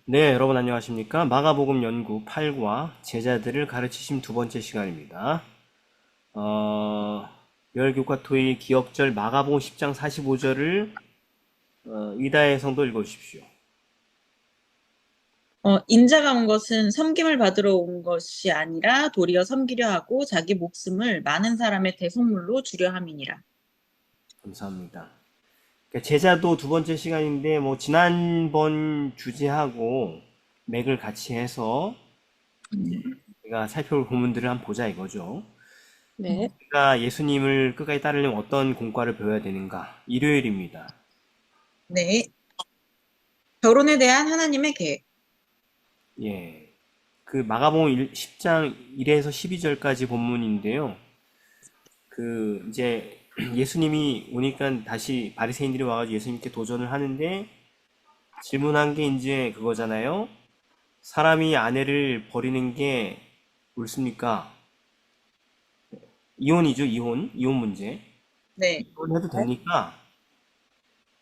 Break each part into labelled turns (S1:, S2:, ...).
S1: 네, 여러분 안녕하십니까? 마가복음 연구 8과 제자들을 가르치심 두 번째 시간입니다. 어, 열교과 토일 기억절 마가복음 10장 45절을 이다혜 성도 읽어주십시오.
S2: 인자가 온 것은 섬김을 받으러 온 것이 아니라 도리어 섬기려 하고 자기 목숨을 많은 사람의 대속물로 주려 함이니라.
S1: 감사합니다. 그러니까 제자도 두 번째 시간인데 뭐 지난번 주제하고 맥을 같이 해서 우리가 살펴볼 본문들을 한번 보자 이거죠.
S3: 네.
S1: 우리가 예수님을 끝까지 따르려면 어떤 공과를 배워야 되는가? 일요일입니다.
S2: 네. 결혼에 대한 하나님의 계획.
S1: 예. 그 마가복음 10장 1에서 12절까지 본문인데요. 그 이제 예수님이 오니까 다시 바리새인들이 와가지고 예수님께 도전을 하는데 질문한 게 이제 그거잖아요. 사람이 아내를 버리는 게 옳습니까? 이혼이죠, 이혼 문제.
S2: 네.
S1: 이혼해도 됩니까?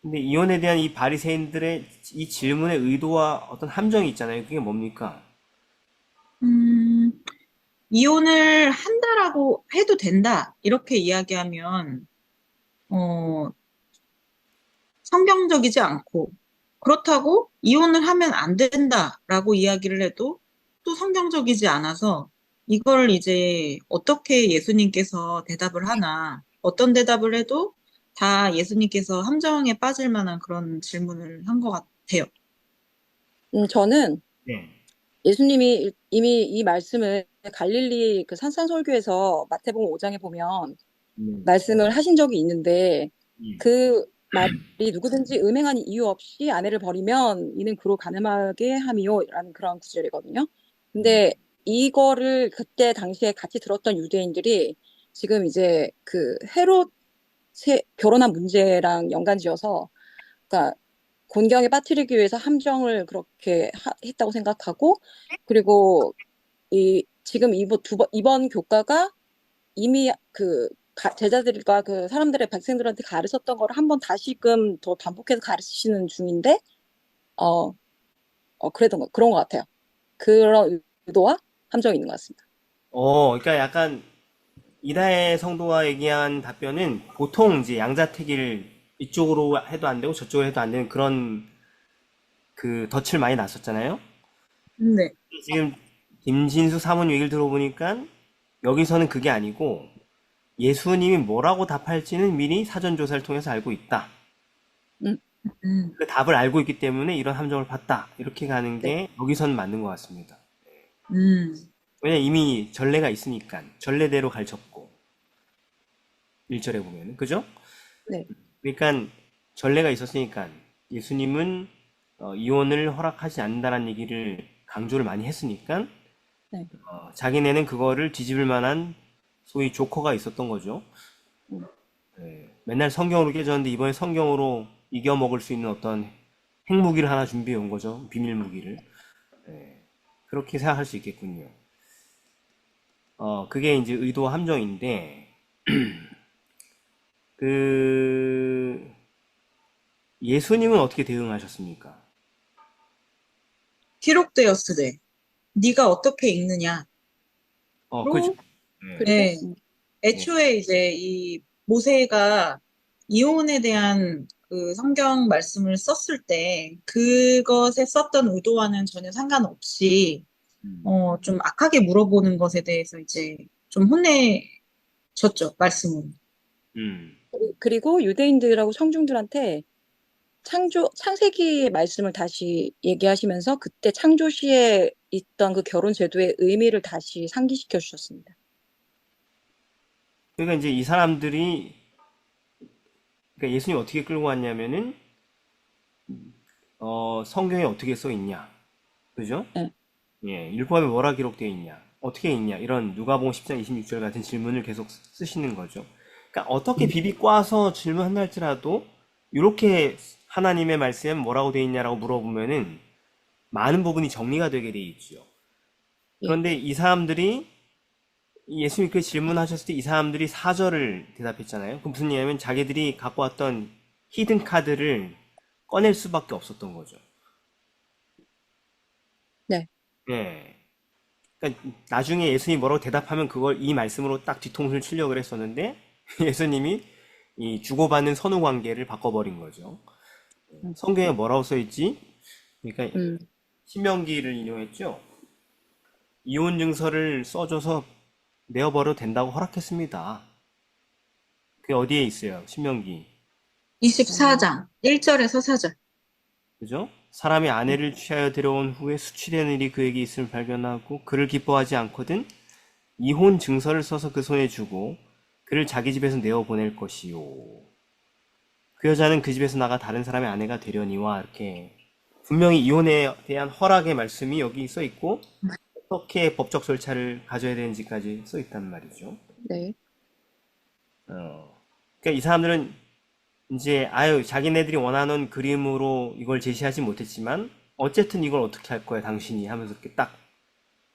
S1: 근데 이혼에 대한 이 바리새인들의 이 질문의 의도와 어떤 함정이 있잖아요. 그게 뭡니까?
S2: 음, 이혼을 한다라고 해도 된다. 이렇게 이야기하면, 어, 성경적이지 않고, 그렇다고 이혼을 하면 안 된다라고 이야기를 해도 또 성경적이지 않아서 이걸 이제 어떻게 예수님께서 대답을 하나, 어떤 대답을 해도 다 예수님께서 함정에 빠질 만한 그런 질문을 한 것 같아요.
S3: 저는
S1: 네.
S3: 예수님이 이미 이 말씀을 갈릴리 그 산상설교에서 마태복음 5장에 보면 말씀을 하신 적이 있는데
S1: 예.
S3: 그 말이 누구든지 음행한 이유 없이 아내를 버리면 이는 그로 가늠하게 함이요라는 그런 구절이거든요. 근데 이거를 그때 당시에 같이 들었던 유대인들이 지금 이제 그 헤롯 결혼한 문제랑 연관지어서 그러니까 곤경에 빠뜨리기 위해서 함정을 그렇게 했다고 생각하고 그리고 이 지금 이번 교과가 이미 그 제자들과 그 사람들의 백성들한테 가르쳤던 거를 한번 다시금 더 반복해서 가르치시는 중인데 어, 그런 것 같아요. 그런 의도와 함정이 있는 것 같습니다.
S1: 그러니까 약간 이다혜 성도가 얘기한 답변은 보통 이제 양자택일 이쪽으로 해도 안 되고 저쪽으로 해도 안 되는 그런 그 덫을 많이 놨었잖아요.
S2: 네.
S1: 지금 김진수 사모님 얘기를 들어보니까 여기서는 그게 아니고 예수님이 뭐라고 답할지는 미리 사전 조사를 통해서 알고 있다.
S3: 음,
S2: 음,
S1: 그 답을 알고 있기 때문에 이런 함정을 봤다. 이렇게 가는
S3: 네,
S1: 게 여기서는 맞는 것 같습니다.
S2: 음,
S1: 왜냐 이미 전례가 있으니까 전례대로 가르쳤고 1절에 보면은 그죠?
S3: 네,
S1: 그러니까 전례가 있었으니까 예수님은 이혼을 허락하지 않는다는 얘기를 강조를 많이 했으니까
S3: 네,
S1: 자기네는 그거를 뒤집을 만한 소위 조커가 있었던 거죠.
S3: 음,
S1: 맨날 성경으로 깨졌는데 이번에 성경으로 이겨먹을 수 있는 어떤 핵무기를 하나 준비해 온 거죠. 비밀 무기를. 그렇게 생각할 수 있겠군요. 그게 이제 의도와 함정인데 그 예수님은 어떻게 대응하셨습니까?
S2: 기록되었으되 네가 어떻게 읽느냐로
S1: 그죠.
S3: 그리고
S2: 네, 애초에 이제 이 모세가 이혼에 대한 그 성경 말씀을 썼을 때 그것에 썼던 의도와는 전혀 상관없이 좀 악하게 물어보는 것에 대해서 이제 좀 혼내셨죠, 말씀은.
S1: 음.
S3: 그리고 유대인들하고 청중들한테 창세기 말씀을 다시 얘기하시면서 그때 창조 시에 있던 그 결혼 제도의 의미를 다시 상기시켜 주셨습니다.
S1: 그러니까 이제 이 사람들이 그러니까 예수님 어떻게 끌고 왔냐면은 성경에 어떻게 써 있냐, 그죠?
S3: 네,
S1: 예, 율법에 뭐라 기록되어 있냐, 어떻게 있냐 이런 누가복음 10장 26절 같은 질문을 계속 쓰시는 거죠. 그러니까 어떻게 비비꼬아서 질문한다 할지라도 이렇게 하나님의 말씀에 뭐라고 되어 있냐라고 물어보면은 많은 부분이 정리가 되게 돼 있죠.
S3: 예,
S1: 그런데 이 사람들이 예수님 그 질문하셨을 때 이 사람들이 사절을 대답했잖아요. 그럼 무슨 얘기냐면 자기들이 갖고 왔던 히든 카드를 꺼낼 수밖에 없었던 거죠. 예. 그러니까 나중에 예수님이 뭐라고 대답하면 그걸 이 말씀으로 딱 뒤통수를 치려고 그랬었는데 예수님이 이 주고받는 선후 관계를 바꿔버린 거죠.
S3: 음,
S1: 성경에 뭐라고 써 있지? 그러니까
S3: 음,
S1: 신명기를 인용했죠. 이혼 증서를 써줘서 내어버려도 된다고 허락했습니다. 그게 어디에 있어요? 신명기.
S2: 24장 1절에서 4절.
S1: 그죠? 사람이 아내를 취하여 들여온 후에 수치되는 일이 그에게 있음을 발견하고 그를 기뻐하지 않거든 이혼 증서를 써서 그 손에 주고 그를 자기 집에서 내어 보낼 것이요. 그 여자는 그 집에서 나가 다른 사람의 아내가 되려니와 이렇게 분명히 이혼에 대한 허락의 말씀이 여기 써 있고 어떻게 법적 절차를 가져야 되는지까지 써 있단 말이죠.
S3: 네.
S1: 그러니까 이 사람들은 이제 아유 자기네들이 원하는 그림으로 이걸 제시하지 못했지만 어쨌든 이걸 어떻게 할 거야 당신이 하면서 이렇게 딱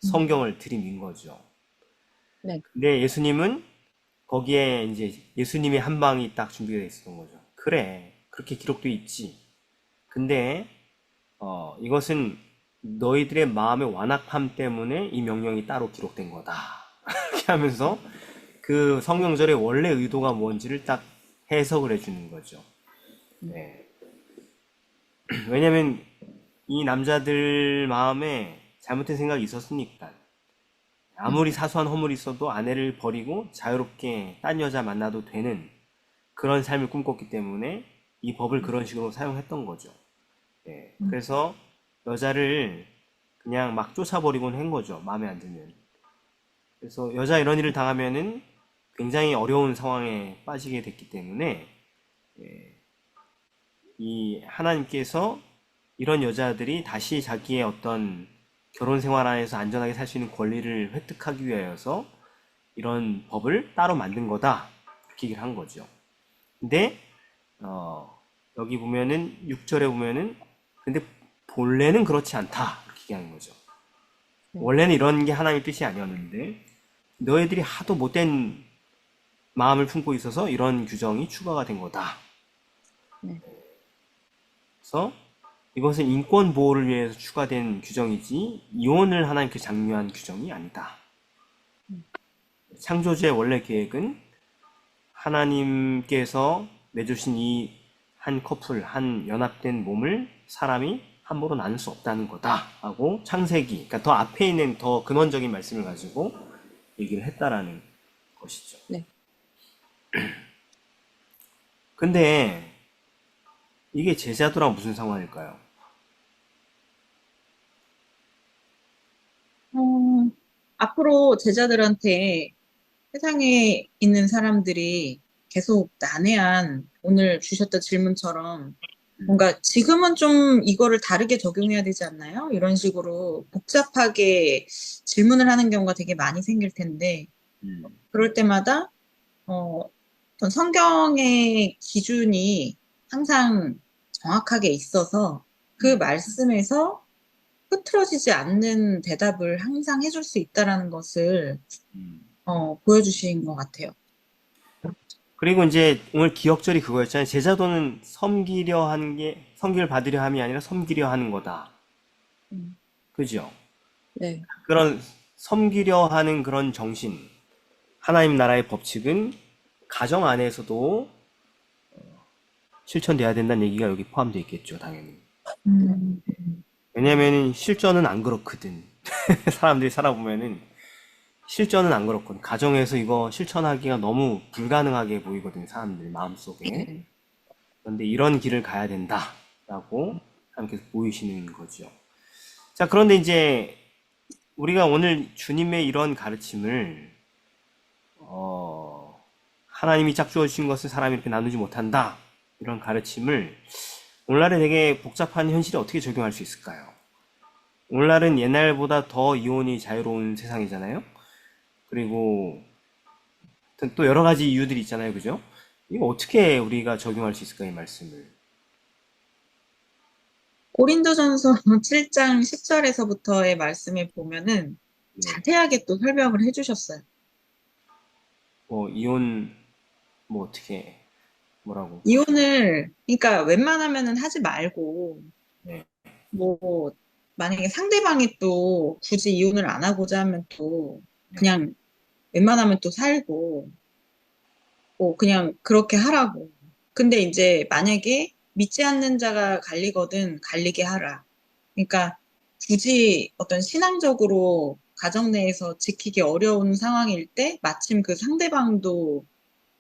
S1: 성경을 들이민 거죠.
S3: 네.
S1: 근데 예수님은 거기에 이제 예수님의 한 방이 딱 준비되어 있었던 거죠. 그래 그렇게 기록돼 있지. 근데 이것은 너희들의 마음의 완악함 때문에 이 명령이 따로 기록된 거다. 이렇게 하면서 그 성경절의 원래 의도가 뭔지를 딱 해석을 해주는 거죠. 네. 왜냐면 이 남자들 마음에 잘못된 생각이 있었으니까. 아무리 사소한 허물이 있어도 아내를 버리고 자유롭게 딴 여자 만나도 되는 그런 삶을 꿈꿨기 때문에 이 법을 그런 식으로 사용했던 거죠. 네. 그래서 여자를 그냥 막 쫓아버리곤 한 거죠. 마음에 안 들면. 그래서 여자 이런 일을 당하면은 굉장히 어려운 상황에 빠지게 됐기 때문에 이 하나님께서 이런 여자들이 다시 자기의 어떤 결혼 생활 안에서 안전하게 살 수 있는 권리를 획득하기 위하여서 이런 법을 따로 만든 거다. 이렇게 얘기를 한 거죠. 근데 여기 보면은 6절에 보면은 근데 본래는 그렇지 않다. 이렇게 얘기하는 거죠. 원래는 이런 게 하나님의 뜻이 아니었는데 너희들이 하도 못된 마음을 품고 있어서 이런 규정이 추가가 된 거다.
S3: 네.
S1: 그래서 이것은 인권 보호를 위해서 추가된 규정이지 이혼을 하나님께 장려한 규정이 아니다. 창조주의 원래 계획은 하나님께서 내주신 이 한 커플, 한 연합된 몸을 사람이 함부로 나눌 수 없다는 거다 하고 창세기, 그러니까 더 앞에 있는 더 근원적인 말씀을 가지고 얘기를 했다라는 것이죠.
S3: 네.
S1: 근데 이게 제자도랑 무슨 상관일까요?
S2: 어, 앞으로 제자들한테 세상에 있는 사람들이 계속 난해한 오늘 주셨던 질문처럼 뭔가 지금은 좀 이거를 다르게 적용해야 되지 않나요? 이런 식으로 복잡하게 질문을 하는 경우가 되게 많이 생길 텐데 그럴 때마다 어떤 성경의 기준이 항상 정확하게 있어서 그 말씀에서 흐트러지지 않는 대답을 항상 해줄 수 있다라는 것을 보여주신 것 같아요.
S1: 그리고 이제 오늘 기억절이 그거였잖아요. 제자도는 섬기려 하는 게 섬기를 받으려 함이 아니라 섬기려 하는 거다.
S3: 음,
S1: 그죠?
S3: 네.
S1: 그런 섬기려 하는 그런 정신, 하나님 나라의 법칙은 가정 안에서도 실천돼야 된다는 얘기가 여기 포함되어 있겠죠, 당연히.
S2: 음,
S1: 왜냐면은 실전은 안 그렇거든. 사람들이 살아보면은 실전은 안 그렇거든. 가정에서 이거 실천하기가 너무 불가능하게 보이거든, 사람들 마음속에.
S3: 네.
S1: 그런데 이런 길을 가야 된다라고 하나님께서 보이시는 거죠. 자, 그런데 이제 우리가 오늘 주님의 이런 가르침을 하나님이 짝주어 주신 것을 사람이 이렇게 나누지 못한다. 이런 가르침을 오늘날에 되게 복잡한 현실에 어떻게 적용할 수 있을까요? 오늘날은 옛날보다 더 이혼이 자유로운 세상이잖아요. 그리고 또 여러 가지 이유들이 있잖아요. 그죠? 이거 어떻게 우리가 적용할 수 있을까, 이 말씀을?
S2: 고린도전서 7장 10절에서부터의 말씀에 보면은
S1: 네.
S2: 자세하게 또 설명을 해주셨어요.
S1: 이혼, 어떻게, 뭐라고?
S2: 이혼을, 그러니까 웬만하면은 하지 말고,
S1: 네.
S2: 뭐, 만약에 상대방이 또 굳이 이혼을 안 하고자 하면 또
S1: 네.
S2: 그냥 웬만하면 또 살고, 뭐 그냥 그렇게 하라고. 근데 이제 만약에 믿지 않는 자가 갈리거든 갈리게 하라. 그러니까 굳이 어떤 신앙적으로 가정 내에서 지키기 어려운 상황일 때 마침 그 상대방도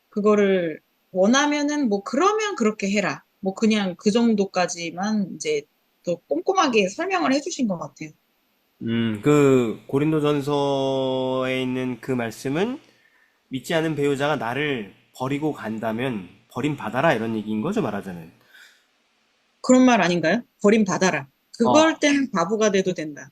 S2: 그거를 원하면은 뭐 그러면 그렇게 해라. 뭐 그냥 그 정도까지만 이제 또 꼼꼼하게 설명을 해주신 것 같아요.
S1: 그 고린도전서에 있는 그 말씀은 믿지 않은 배우자가 나를 버리고 간다면 버림받아라 이런 얘기인 거죠, 말하자면.
S2: 그런 말 아닌가요? 버림받아라.
S1: 어,
S2: 그걸 때는 바보가 돼도 된다.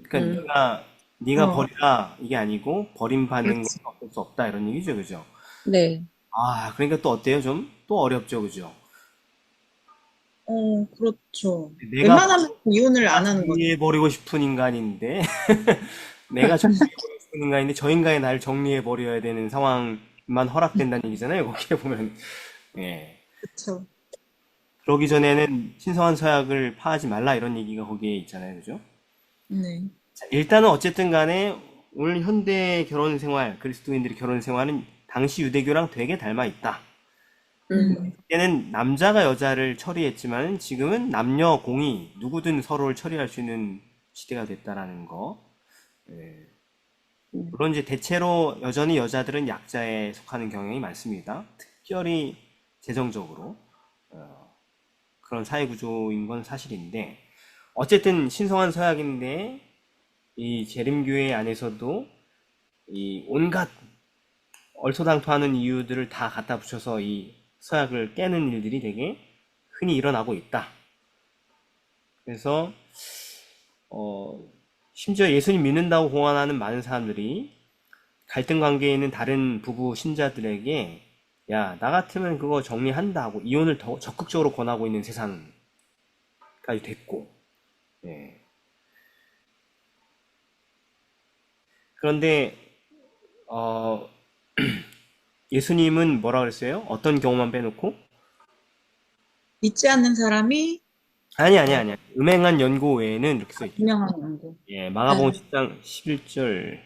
S1: 그러니까
S3: 음,
S1: 네가
S2: 어,
S1: 버리라 이게 아니고 버림받는 건
S2: 그렇지.
S1: 어쩔 수 없다 이런 얘기죠, 그죠?
S3: 네.
S1: 아, 그러니까 또 어때요? 좀 또 어렵죠, 그죠?
S2: 그렇죠.
S1: 내가
S2: 웬만하면 이혼을 안 하는 거죠.
S1: 정리해버리고 싶은 인간인데 내가 정리해버리고 싶은 인간인데 저 인간이 나를 정리해버려야 되는 상황만 허락된다는 얘기잖아요, 거기에 보면. 예.
S2: 그렇죠.
S1: 그러기 전에는 신성한 서약을 파하지 말라 이런 얘기가 거기에 있잖아요, 그죠?
S2: 네.
S1: 자, 일단은 어쨌든 간에 오늘 현대 결혼 생활, 그리스도인들의 결혼 생활은 당시 유대교랑 되게 닮아 있다.
S3: 음,
S1: 그때는 남자가 여자를 처리했지만 지금은 남녀 공이 누구든 서로를 처리할 수 있는 시대가 됐다라는 거. 예.
S3: 음,
S1: 물론 이제 대체로 여전히 여자들은 약자에 속하는 경향이 많습니다. 특별히 재정적으로 그런 사회 구조인 건 사실인데 어쨌든 신성한 서약인데 이 재림교회 안에서도 이 온갖 얼토당토하는 이유들을 다 갖다 붙여서 이 서약을 깨는 일들이 되게 흔히 일어나고 있다. 그래서 어, 심지어 예수님 믿는다고 공언하는 많은 사람들이 갈등 관계에 있는 다른 부부 신자들에게 야, 나 같으면 그거 정리한다 하고 이혼을 더 적극적으로 권하고 있는 세상까지 됐고 예. 그런데 어, 예수님은 뭐라 그랬어요? 어떤 경우만 빼놓고?
S2: 믿지 않는 사람이
S1: 아니. 음행한 연고 외에는 이렇게 써 있죠.
S2: 분명한 연구.
S1: 예,
S3: 네.
S1: 마가복음 10장 11절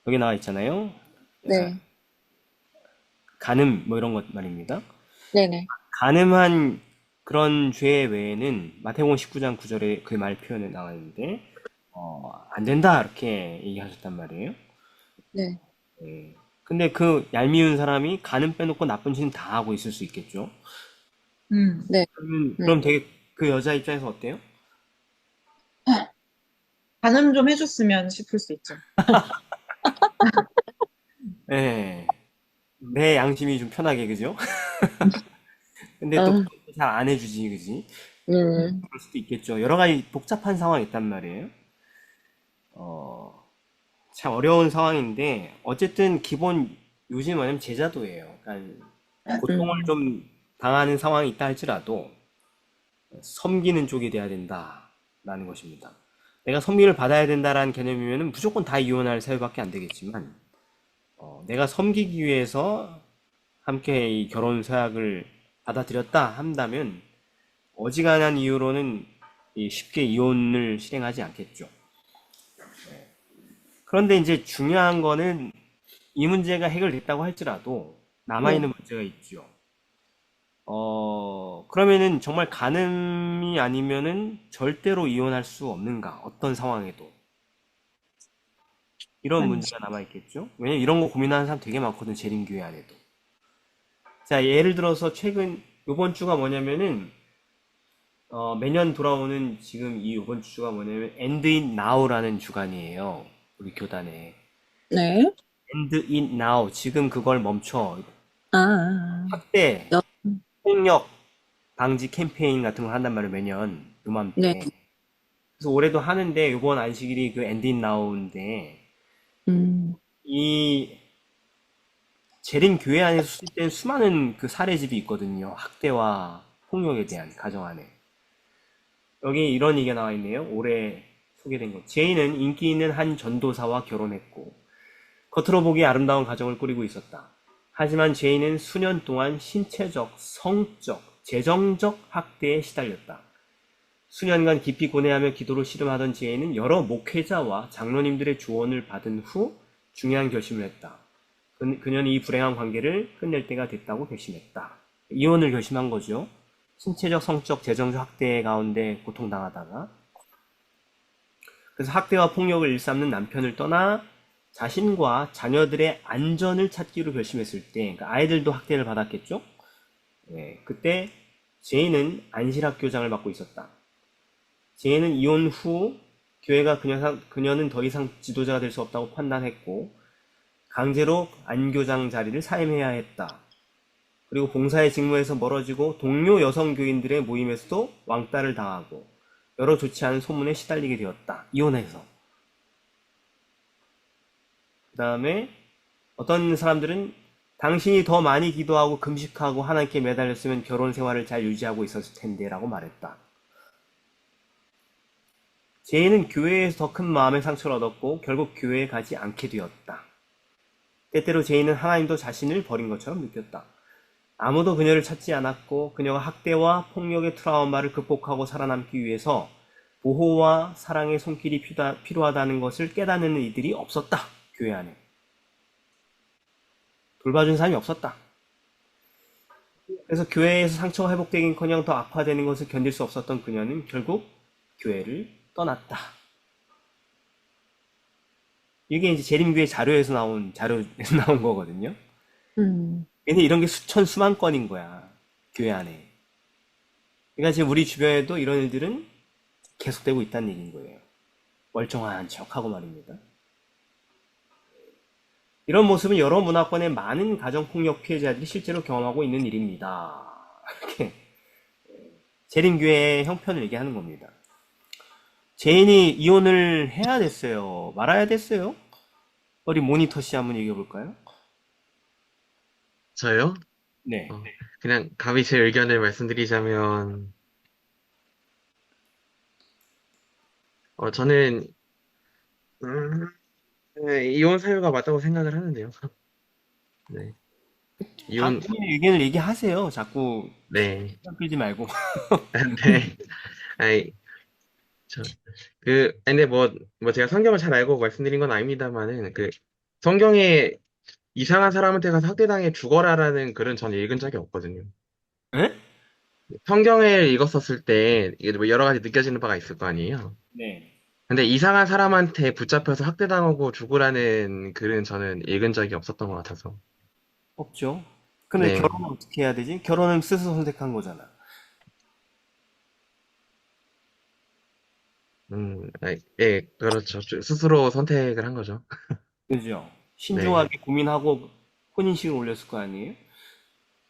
S1: 여기 나와 있잖아요. 예,
S3: 네.
S1: 간음 뭐 이런 것 말입니다.
S3: 네네.
S1: 간음한 그런 죄 외에는 마태복음 19장 9절에 그 말 표현에 나와 있는데 안 된다 이렇게 얘기하셨단 말이에요.
S3: 네.
S1: 예. 근데 그 얄미운 사람이 간음 빼놓고 나쁜 짓은 다 하고 있을 수 있겠죠.
S2: 음.
S3: 네. 네.
S1: 그럼 되게 그 여자 입장에서 어때요?
S2: 반음 좀 해줬으면 싶을 수 있죠.
S1: 예. 내 양심이 좀 편하게 그죠? 근데 또
S3: 아,
S1: 잘 안 해주지 그지?
S3: 음,
S1: 그럴 수도 있겠죠. 여러 가지 복잡한 상황이 있단 말이에요. 어, 참 어려운 상황인데 어쨌든 기본 요즘 뭐냐면 제자도예요. 그러니까 고통을
S3: 음,
S1: 좀 당하는 상황이 있다 할지라도 섬기는 쪽이 돼야 된다라는 것입니다. 내가 섬김을 받아야 된다라는 개념이면 무조건 다 이혼할 사유밖에 안 되겠지만 내가 섬기기 위해서 함께 이 결혼 서약을 받아들였다 한다면 어지간한 이유로는 쉽게 이혼을 실행하지 않겠죠. 그런데 이제 중요한 거는 이 문제가 해결됐다고 할지라도
S3: 네.
S1: 남아있는 문제가 있죠. 그러면은 정말 간음이 아니면은 절대로 이혼할 수 없는가? 어떤 상황에도. 이런
S3: 아니지.
S1: 문제가 남아있겠죠? 왜냐면 이런 거 고민하는 사람 되게 많거든, 재림교회 안에도. 자, 예를 들어서 최근, 요번 주가 뭐냐면은, 매년 돌아오는 지금 이 요번 주가 뭐냐면, End It Now라는 주간이에요. 우리 교단에.
S3: 네.
S1: End It Now. 지금 그걸 멈춰.
S3: 아,
S1: 학대,
S3: 여,
S1: 폭력 방지 캠페인 같은 걸 한단 말이에요, 매년.
S3: 네.
S1: 요맘때. 그래서 올해도 하는데, 요번 안식일이 그 End It Now인데,
S3: 음,
S1: 이 재림 교회 안에서 수집된 수많은 그 사례집이 있거든요. 학대와 폭력에 대한 가정 안에. 여기 이런 얘기가 나와 있네요. 올해 소개된 것. 제인은 인기 있는 한 전도사와 결혼했고, 겉으로 보기 아름다운 가정을 꾸리고 있었다. 하지만 제인은 수년 동안 신체적, 성적, 재정적 학대에 시달렸다. 수년간 깊이 고뇌하며 기도를 씨름하던 지혜는 여러 목회자와 장로님들의 조언을 받은 후 중요한 결심을 했다. 그녀는 이 불행한 관계를 끝낼 때가 됐다고 결심했다. 이혼을 결심한 거죠. 신체적, 성적, 재정적 학대 가운데 고통당하다가, 그래서 학대와 폭력을 일삼는 남편을 떠나 자신과 자녀들의 안전을 찾기로 결심했을 때, 그러니까 아이들도 학대를 받았겠죠? 예, 그때 제인은 안실학교장을 맡고 있었다. 제인은 이혼 후 교회가 그녀는 더 이상 지도자가 될 수 없다고 판단했고 강제로 안교장 자리를 사임해야 했다. 그리고 봉사의 직무에서 멀어지고 동료 여성 교인들의 모임에서도 왕따를 당하고 여러 좋지 않은 소문에 시달리게 되었다. 이혼해서. 그 다음에 어떤 사람들은 당신이 더 많이 기도하고 금식하고 하나님께 매달렸으면 결혼 생활을 잘 유지하고 있었을 텐데 라고 말했다. 제인은 교회에서 더 큰 마음의 상처를 얻었고 결국 교회에 가지 않게 되었다. 때때로 제인은 하나님도 자신을 버린 것처럼 느꼈다. 아무도 그녀를 찾지 않았고 그녀가 학대와 폭력의 트라우마를 극복하고 살아남기 위해서 보호와 사랑의 손길이 필요하다는 것을 깨닫는 이들이 없었다. 교회 안에. 돌봐준 사람이 없었다. 그래서 교회에서 상처가 회복되긴커녕 더 악화되는 것을 견딜 수 없었던 그녀는 결국 교회를 떠났다. 이게 이제 재림교회 자료에서 나온 거거든요. 근데 이런 게 수천 수만 건인 거야. 교회 안에. 그러니까 지금 우리 주변에도 이런 일들은 계속되고 있다는 얘기인 거예요. 멀쩡한 척하고 말입니다. 이런 모습은 여러 문화권의 많은 가정폭력 피해자들이 실제로 경험하고 있는 일입니다. 이렇게 재림교회의 형편을 얘기하는 겁니다. 제인이 이혼을 해야 됐어요? 말아야 됐어요? 우리 모니터 씨 한번 얘기해 볼까요?
S4: 저요?
S1: 네.
S4: 그냥 감히 제 의견을 말씀드리자면, 저는, 네, 이혼 사유가 맞다고 생각을 하는데요. 네. 이혼,
S1: 본인의 의견을 얘기하세요. 자꾸
S4: 네.
S1: 시간 끌지 말고.
S4: 네. 아이, 저, 근데 제가 성경을 잘 알고 말씀드린 건 아닙니다만은, 성경에 이상한 사람한테 가서 학대당해 죽어라라는 글은 전 읽은 적이 없거든요.
S1: 에?
S4: 성경을 읽었었을 때, 이게 뭐 여러 가지 느껴지는 바가 있을 거 아니에요?
S1: 네.
S4: 근데 이상한 사람한테 붙잡혀서 학대당하고 죽으라는 글은 저는 읽은 적이 없었던 것 같아서.
S1: 없죠. 근데
S4: 네.
S1: 결혼은 어떻게 해야 되지? 결혼은 스스로 선택한 거잖아.
S4: 예, 그렇죠. 스스로 선택을 한 거죠.
S1: 그죠?
S4: 네.
S1: 신중하게 고민하고 혼인신을 올렸을 거 아니에요?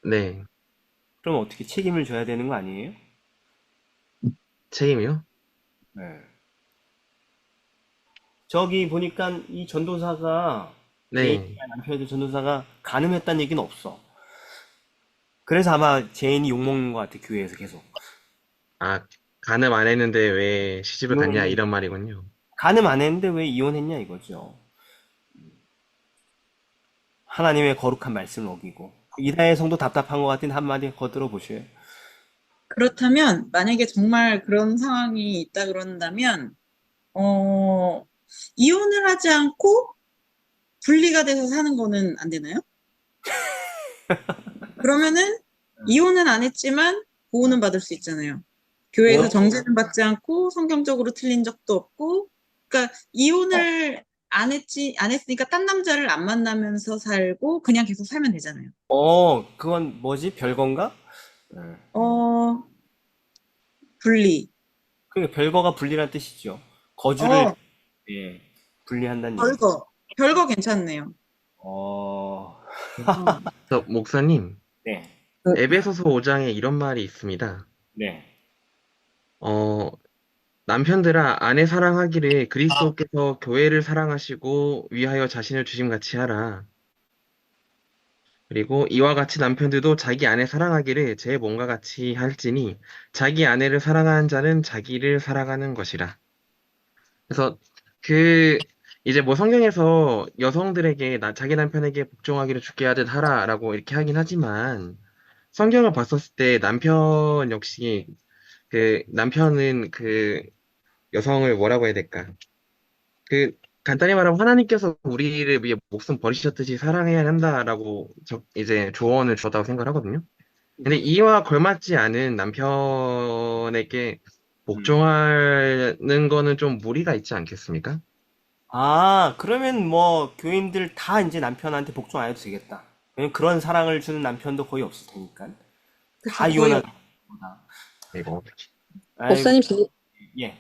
S4: 네.
S1: 그럼 어떻게 책임을 져야 되는 거 아니에요?
S4: 책임이요?
S1: 네. 저기 보니까 이 전도사가 제인이가
S4: 네.
S1: 남편의 전도사가 간음했다는 얘기는 없어. 그래서 아마 제인이 욕먹는 것 같아, 교회에서 계속.
S4: 아, 간음 안 했는데 왜 시집을 갔냐,
S1: 이혼했는데,
S4: 이런 말이군요.
S1: 간음 안 했는데 왜 이혼했냐 이거죠. 하나님의 거룩한 말씀을 어기고. 이다혜 성도 답답한 것 같은 한마디 거들어 보셔요.
S2: 그렇다면, 만약에 정말 그런 상황이 있다 그런다면, 어, 이혼을 하지 않고 분리가 돼서 사는 거는 안 되나요? 그러면은 이혼은 안 했지만 보호는 받을 수 있잖아요. 교회에서
S1: 뭐?
S2: 정죄는 받지 않고 성경적으로 틀린 적도 없고, 그러니까 이혼을 안 했으니까 딴 남자를 안 만나면서 살고 그냥 계속 살면 되잖아요.
S1: 그건 뭐지? 별건가? 네.
S2: 어, 분리.
S1: 그게 별거가 분리란 뜻이죠. 거주를,
S2: 어,
S1: 예, 분리한다는 얘기.
S2: 별거 괜찮네요.
S1: 어,
S4: 목사님,
S1: 네,
S4: 에베소서 5장에 이런 말이 있습니다.
S1: 네.
S4: 어, 남편들아, 아내 사랑하기를 그리스도께서 교회를 사랑하시고 위하여 자신을 주심같이 하라. 그리고 이와 같이 남편들도 자기 아내 사랑하기를 제 몸과 같이 할지니 자기 아내를 사랑하는 자는 자기를 사랑하는 것이라. 그래서 그 이제 뭐 성경에서 여성들에게 자기 남편에게 복종하기를 주께 하듯 하라라고 이렇게 하긴 하지만 성경을 봤었을 때 남편 역시 그 남편은 그 여성을 뭐라고 해야 될까? 그 간단히 말하면 하나님께서 우리를 위해 목숨 버리셨듯이 사랑해야 한다라고 이제 조언을 줬다고 생각을 하거든요. 근데 이와 걸맞지 않은 남편에게
S1: 음.
S4: 복종하는 거는 좀 무리가 있지 않겠습니까?
S1: 아, 그러면 뭐 교인들 다 이제 남편한테 복종 안 해도 되겠다. 왜냐면 그런 사랑을 주는 남편도 거의 없을 테니까. 다
S2: 그쵸. 거의
S1: 이혼하는 거다.
S4: 이거 어떻게?
S1: 아이고,
S3: 목사님,
S1: 예,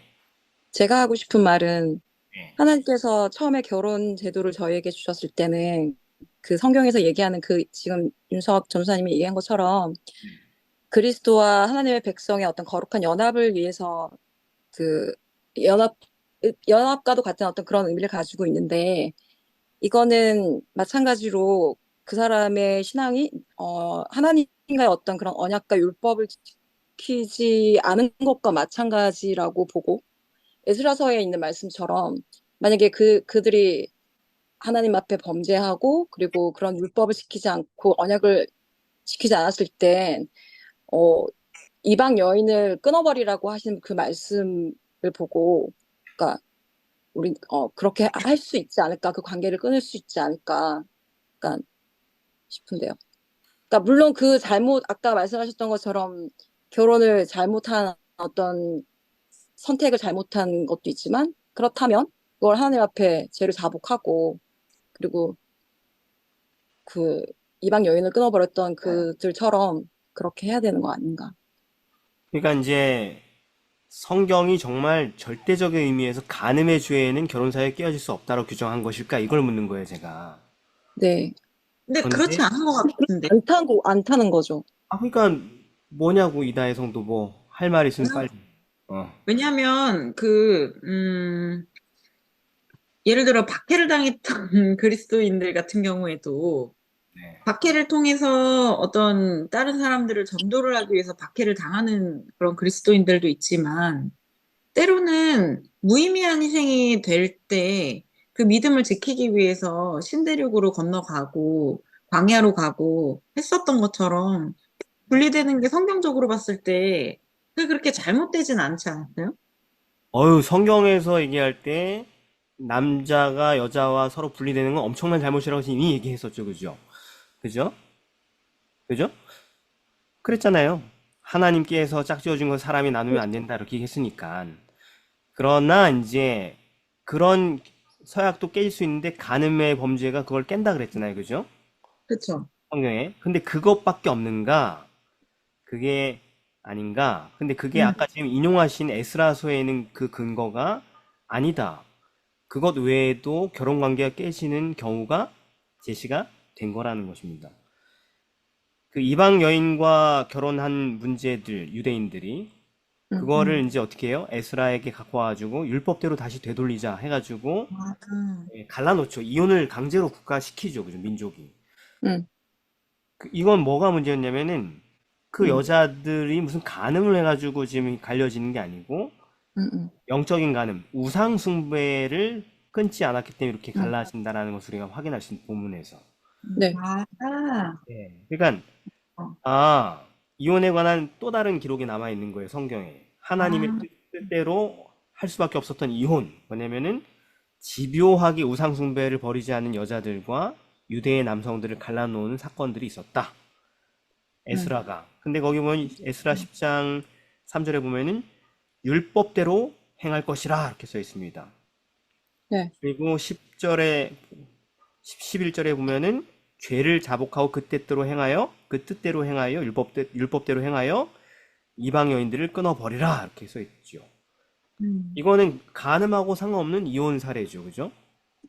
S3: 제가 하고 싶은 말은
S1: 예.
S3: 하나님께서 처음에 결혼 제도를 저희에게 주셨을 때는 그 성경에서 얘기하는 그 지금 윤석 전사님이 얘기한 것처럼 그리스도와 하나님의 백성의 어떤 거룩한 연합을 위해서 그 연합 연합과도 같은 어떤 그런 의미를 가지고 있는데 이거는 마찬가지로 그 사람의 신앙이 하나님과의 어떤 그런 언약과 율법을 지키지 않은 것과 마찬가지라고 보고 에스라서에 있는 말씀처럼 만약에 그들이 하나님 앞에 범죄하고 그리고 그런 율법을 지키지 않고 언약을 지키지 않았을 땐 어, 이방 여인을 끊어버리라고 하신 그 말씀을 보고 그러니까 우리 그렇게 할 수 있지 않을까 그 관계를 끊을 수 있지 않을까 약간 싶은데요. 그러니까 물론 그 잘못 아까 말씀하셨던 것처럼 결혼을 잘못한 어떤 선택을 잘못한 것도 있지만 그렇다면 그걸 하나님 앞에 죄를 자복하고 그리고 그 이방 여인을 끊어버렸던 그들처럼 그렇게 해야 되는 거 아닌가.
S1: 그러니까 이제 성경이 정말 절대적인 의미에서 간음의 죄에는 결혼 사유에 끼어질 수 없다고 규정한 것일까? 이걸 묻는 거예요, 제가.
S3: 네.
S2: 근데 그렇지
S1: 그런데
S2: 않은 것 같은데.
S3: 안 타는 거죠.
S1: 그러니까 뭐냐고 이다혜 성도 뭐 할 말 있으면 빨리. 어,
S2: 왜냐면 예를 들어 박해를 당했던 그리스도인들 같은 경우에도
S1: 네.
S2: 박해를 통해서 어떤 다른 사람들을 전도를 하기 위해서 박해를 당하는 그런 그리스도인들도 있지만 때로는 무의미한 희생이 될 때 그 믿음을 지키기 위해서 신대륙으로 건너가고 광야로 가고 했었던 것처럼 분리되는 게 성경적으로 봤을 때 그게 그렇게 잘못되진 않지 않았어요?
S1: 성경에서 얘기할 때 남자가 여자와 서로 분리되는 건 엄청난 잘못이라고 이미 얘기했었죠, 그죠? 그죠? 그죠? 그랬잖아요. 하나님께서 짝지어준 건 사람이 나누면 안 된다 이렇게 했으니까. 그러나 이제 그런 서약도 깰 수 있는데 간음의 범죄가 그걸 깬다 그랬잖아요, 그죠?
S2: 그렇죠.
S1: 성경에. 근데 그것밖에 없는가? 그게 아닌가? 근데 그게
S2: 음,
S1: 아까 지금 인용하신 에스라서에는 그 근거가 아니다. 그것 외에도 결혼 관계가 깨지는 경우가 제시가 된 거라는 것입니다. 그 이방 여인과 결혼한 문제들, 유대인들이
S3: 음,
S1: 그거를 이제 어떻게 해요? 에스라에게 갖고 와가지고 율법대로 다시 되돌리자 해가지고
S2: 맞아.
S1: 갈라놓죠. 이혼을 강제로 국가시키죠. 그죠? 민족이.
S3: 음,
S1: 이건 뭐가 문제였냐면은 그
S3: 음,
S1: 여자들이 무슨 간음을 해가지고 지금 갈려지는 게 아니고
S3: 음,
S1: 영적인 간음, 우상 숭배를 끊지 않았기 때문에 이렇게
S3: 음.
S1: 갈라진다라는 것을 우리가 확인할 수 있는 본문에서.
S3: 네.
S2: 맞아.
S1: 그러니까
S2: 어.
S1: 이혼에 관한 또 다른 기록이 남아 있는 거예요, 성경에. 하나님의
S2: 아,
S1: 뜻대로 할 수밖에 없었던 이혼. 뭐냐면은 집요하게 우상 숭배를 버리지 않는 여자들과 유대의 남성들을 갈라놓은 사건들이 있었다.
S2: 음,
S1: 에스라가. 근데 거기 보면 에스라 10장 3절에 보면은 율법대로 행할 것이라 이렇게 써 있습니다.
S3: 네.
S1: 그리고 10절에 11절에 보면은 죄를 자복하고 그 뜻대로 행하여 율법대로 행하여 이방 여인들을 끊어 버리라 이렇게 써 있죠.
S2: 음,
S1: 이거는 간음하고 상관없는 이혼 사례죠. 그죠?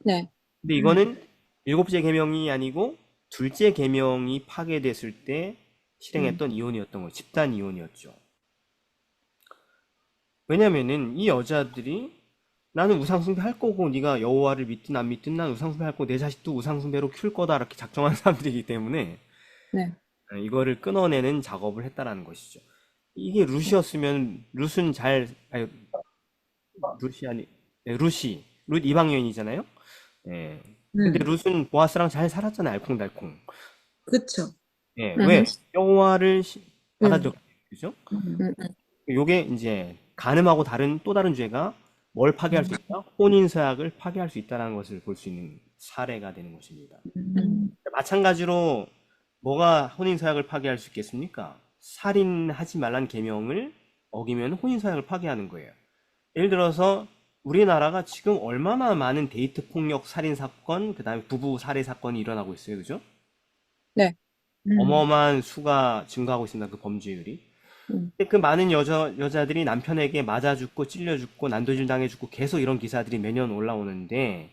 S3: 네.
S1: 근데
S2: 음,
S1: 이거는 일곱째 계명이 아니고 둘째 계명이 파괴됐을 때
S2: 음,
S1: 실행했던 이혼이었던 거예요. 집단 이혼이었죠. 왜냐면은 이 여자들이 나는 우상숭배 할 거고 네가 여호와를 믿든 안 믿든 난 우상숭배 할 거고 내 자식도 우상숭배로 키울 거다 이렇게 작정한 사람들이기 때문에
S3: 네.
S1: 이거를 끊어내는 작업을 했다라는 것이죠. 이게 룻이었으면 룻은 아니 룻이 아니 룻 이방 여인이잖아요. 예. 근데
S2: 음,
S1: 룻은 보아스랑 잘 살았잖아요. 알콩달콩.
S2: 그쵸.
S1: 예.
S3: 음,
S1: 왜? 여호와를
S2: 음,
S1: 받아들였죠. 그죠?
S2: 음,
S3: 음,
S1: 요게 이제 간음하고 다른 또 다른 죄가 뭘 파괴할 수 있다? 혼인서약을 파괴할 수 있다는 것을 볼 수 있는 사례가 되는 것입니다. 마찬가지로 뭐가 혼인서약을 파괴할 수 있겠습니까? 살인하지 말란 계명을 어기면 혼인서약을 파괴하는 거예요. 예를 들어서 우리나라가 지금 얼마나 많은 데이트 폭력 살인 사건, 그다음에 부부 살해 사건이 일어나고 있어요, 그죠?
S3: 네.
S1: 어마어마한 수가 증가하고 있습니다, 그 범죄율이.
S3: 음.
S1: 근데 그 많은 여자들이 남편에게 맞아 죽고 찔려 죽고 난도질 당해 죽고 계속 이런 기사들이 매년 올라오는데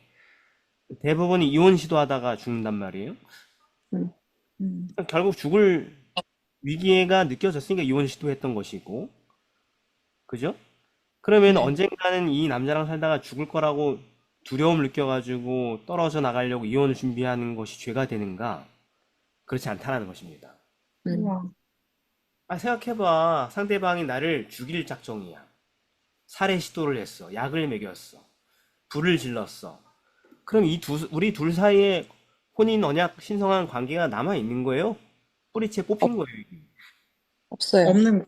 S1: 대부분 이혼 시도하다가 죽는단 말이에요. 결국 죽을 위기가 느껴졌으니까 이혼 시도했던 것이고, 그죠? 그러면
S3: 네.
S1: 언젠가는 이 남자랑 살다가 죽을 거라고 두려움을 느껴가지고 떨어져 나가려고 이혼을 준비하는 것이 죄가 되는가? 그렇지 않다는 것입니다.
S2: 우와.
S1: 생각해봐. 상대방이 나를 죽일 작정이야. 살해 시도를 했어. 약을 먹였어. 불을 질렀어. 그럼 우리 둘 사이에 혼인 언약 신성한 관계가 남아 있는 거예요? 뿌리채 뽑힌 거예요, 이게.
S3: 없어요.
S2: 없는.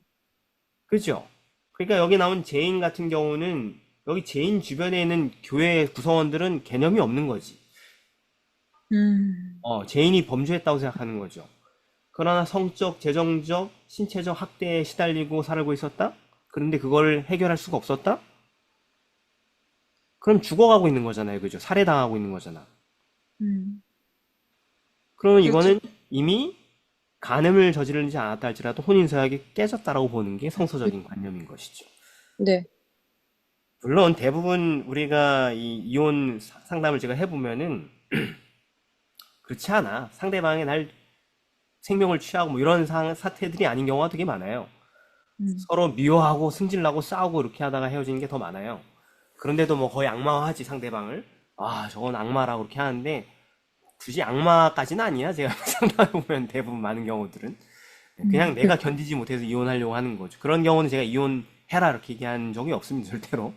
S1: 그죠? 그러니까 여기 나온 죄인 같은 경우는 여기 죄인 주변에 있는 교회 구성원들은 개념이 없는 거지. 죄인이 범죄했다고 생각하는 거죠. 그러나 성적, 재정적, 신체적 학대에 시달리고 살고 있었다? 그런데 그걸 해결할 수가 없었다? 그럼 죽어가고 있는 거잖아요. 그죠? 살해당하고 있는 거잖아. 그러면
S2: 그렇죠.
S1: 이거는 이미 간음을 저지르지 않았다 할지라도 혼인서약이 깨졌다라고 보는 게 성서적인 관념인 것이죠.
S3: 네.
S1: 물론 대부분 우리가 이 이혼 상담을 제가 해보면은 그렇지 않아. 상대방이 날 생명을 취하고 뭐 이런 사태들이 아닌 경우가 되게 많아요. 서로 미워하고 승질나고 싸우고 이렇게 하다가 헤어지는 게 더 많아요. 그런데도 뭐 거의 악마화하지 상대방을. 아, 저건 악마라고 그렇게 하는데 굳이 악마까지는 아니야. 제가 상담해보면 대부분 많은 경우들은. 그냥 내가 견디지 못해서 이혼하려고 하는 거죠. 그런 경우는 제가 이혼해라 이렇게 얘기한 적이 없습니다. 절대로.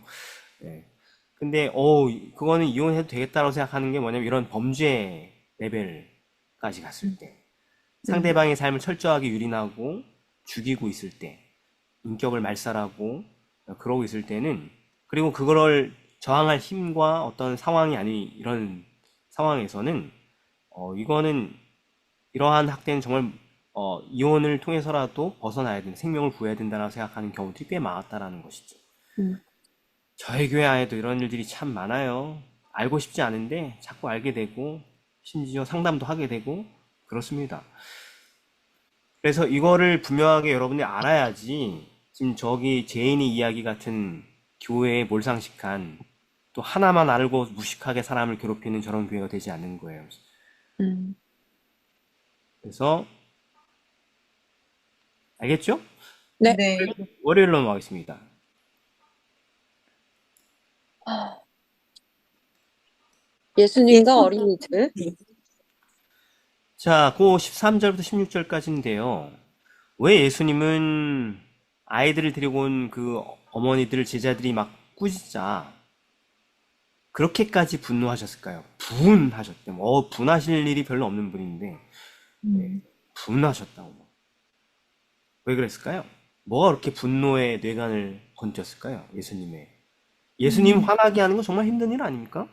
S1: 예. 근데 그거는 이혼해도 되겠다고 생각하는 게 뭐냐면 이런 범죄 레벨까지 갔을 때 상대방의 삶을 철저하게 유린하고 죽이고 있을 때 인격을 말살하고 그러고 있을 때는 그리고 그거를 저항할 힘과 어떤 상황이 아닌 이런 상황에서는 이거는 이러한 학대는 정말 이혼을 통해서라도 벗어나야 된다, 생명을 구해야 된다고 생각하는 경우들이 꽤 많았다라는 것이죠. 저희 교회 안에도 이런 일들이 참 많아요. 알고 싶지 않은데 자꾸 알게 되고 심지어 상담도 하게 되고 그렇습니다. 그래서 이거를 분명하게 여러분들이 알아야지 지금 저기 제인이 이야기 같은 교회에 몰상식한 또 하나만 알고 무식하게 사람을 괴롭히는 저런 교회가 되지 않는 거예요. 그래서 알겠죠?
S3: 네.
S2: 네.
S1: 월요일로 넘어가겠습니다.
S3: 예수님과 어린이들.
S1: 자, 그 13절부터 16절까지인데요. 왜 예수님은 아이들을 데리고 온 그 어머니들, 제자들이 막 꾸짖자 그렇게까지 분노하셨을까요? 분하셨대. 분하실 일이 별로 없는 분인데 분하셨다고. 왜 그랬을까요? 뭐가 그렇게 분노의 뇌관을 건졌을까요? 예수님 화나게 하는 건 정말 힘든 일 아닙니까?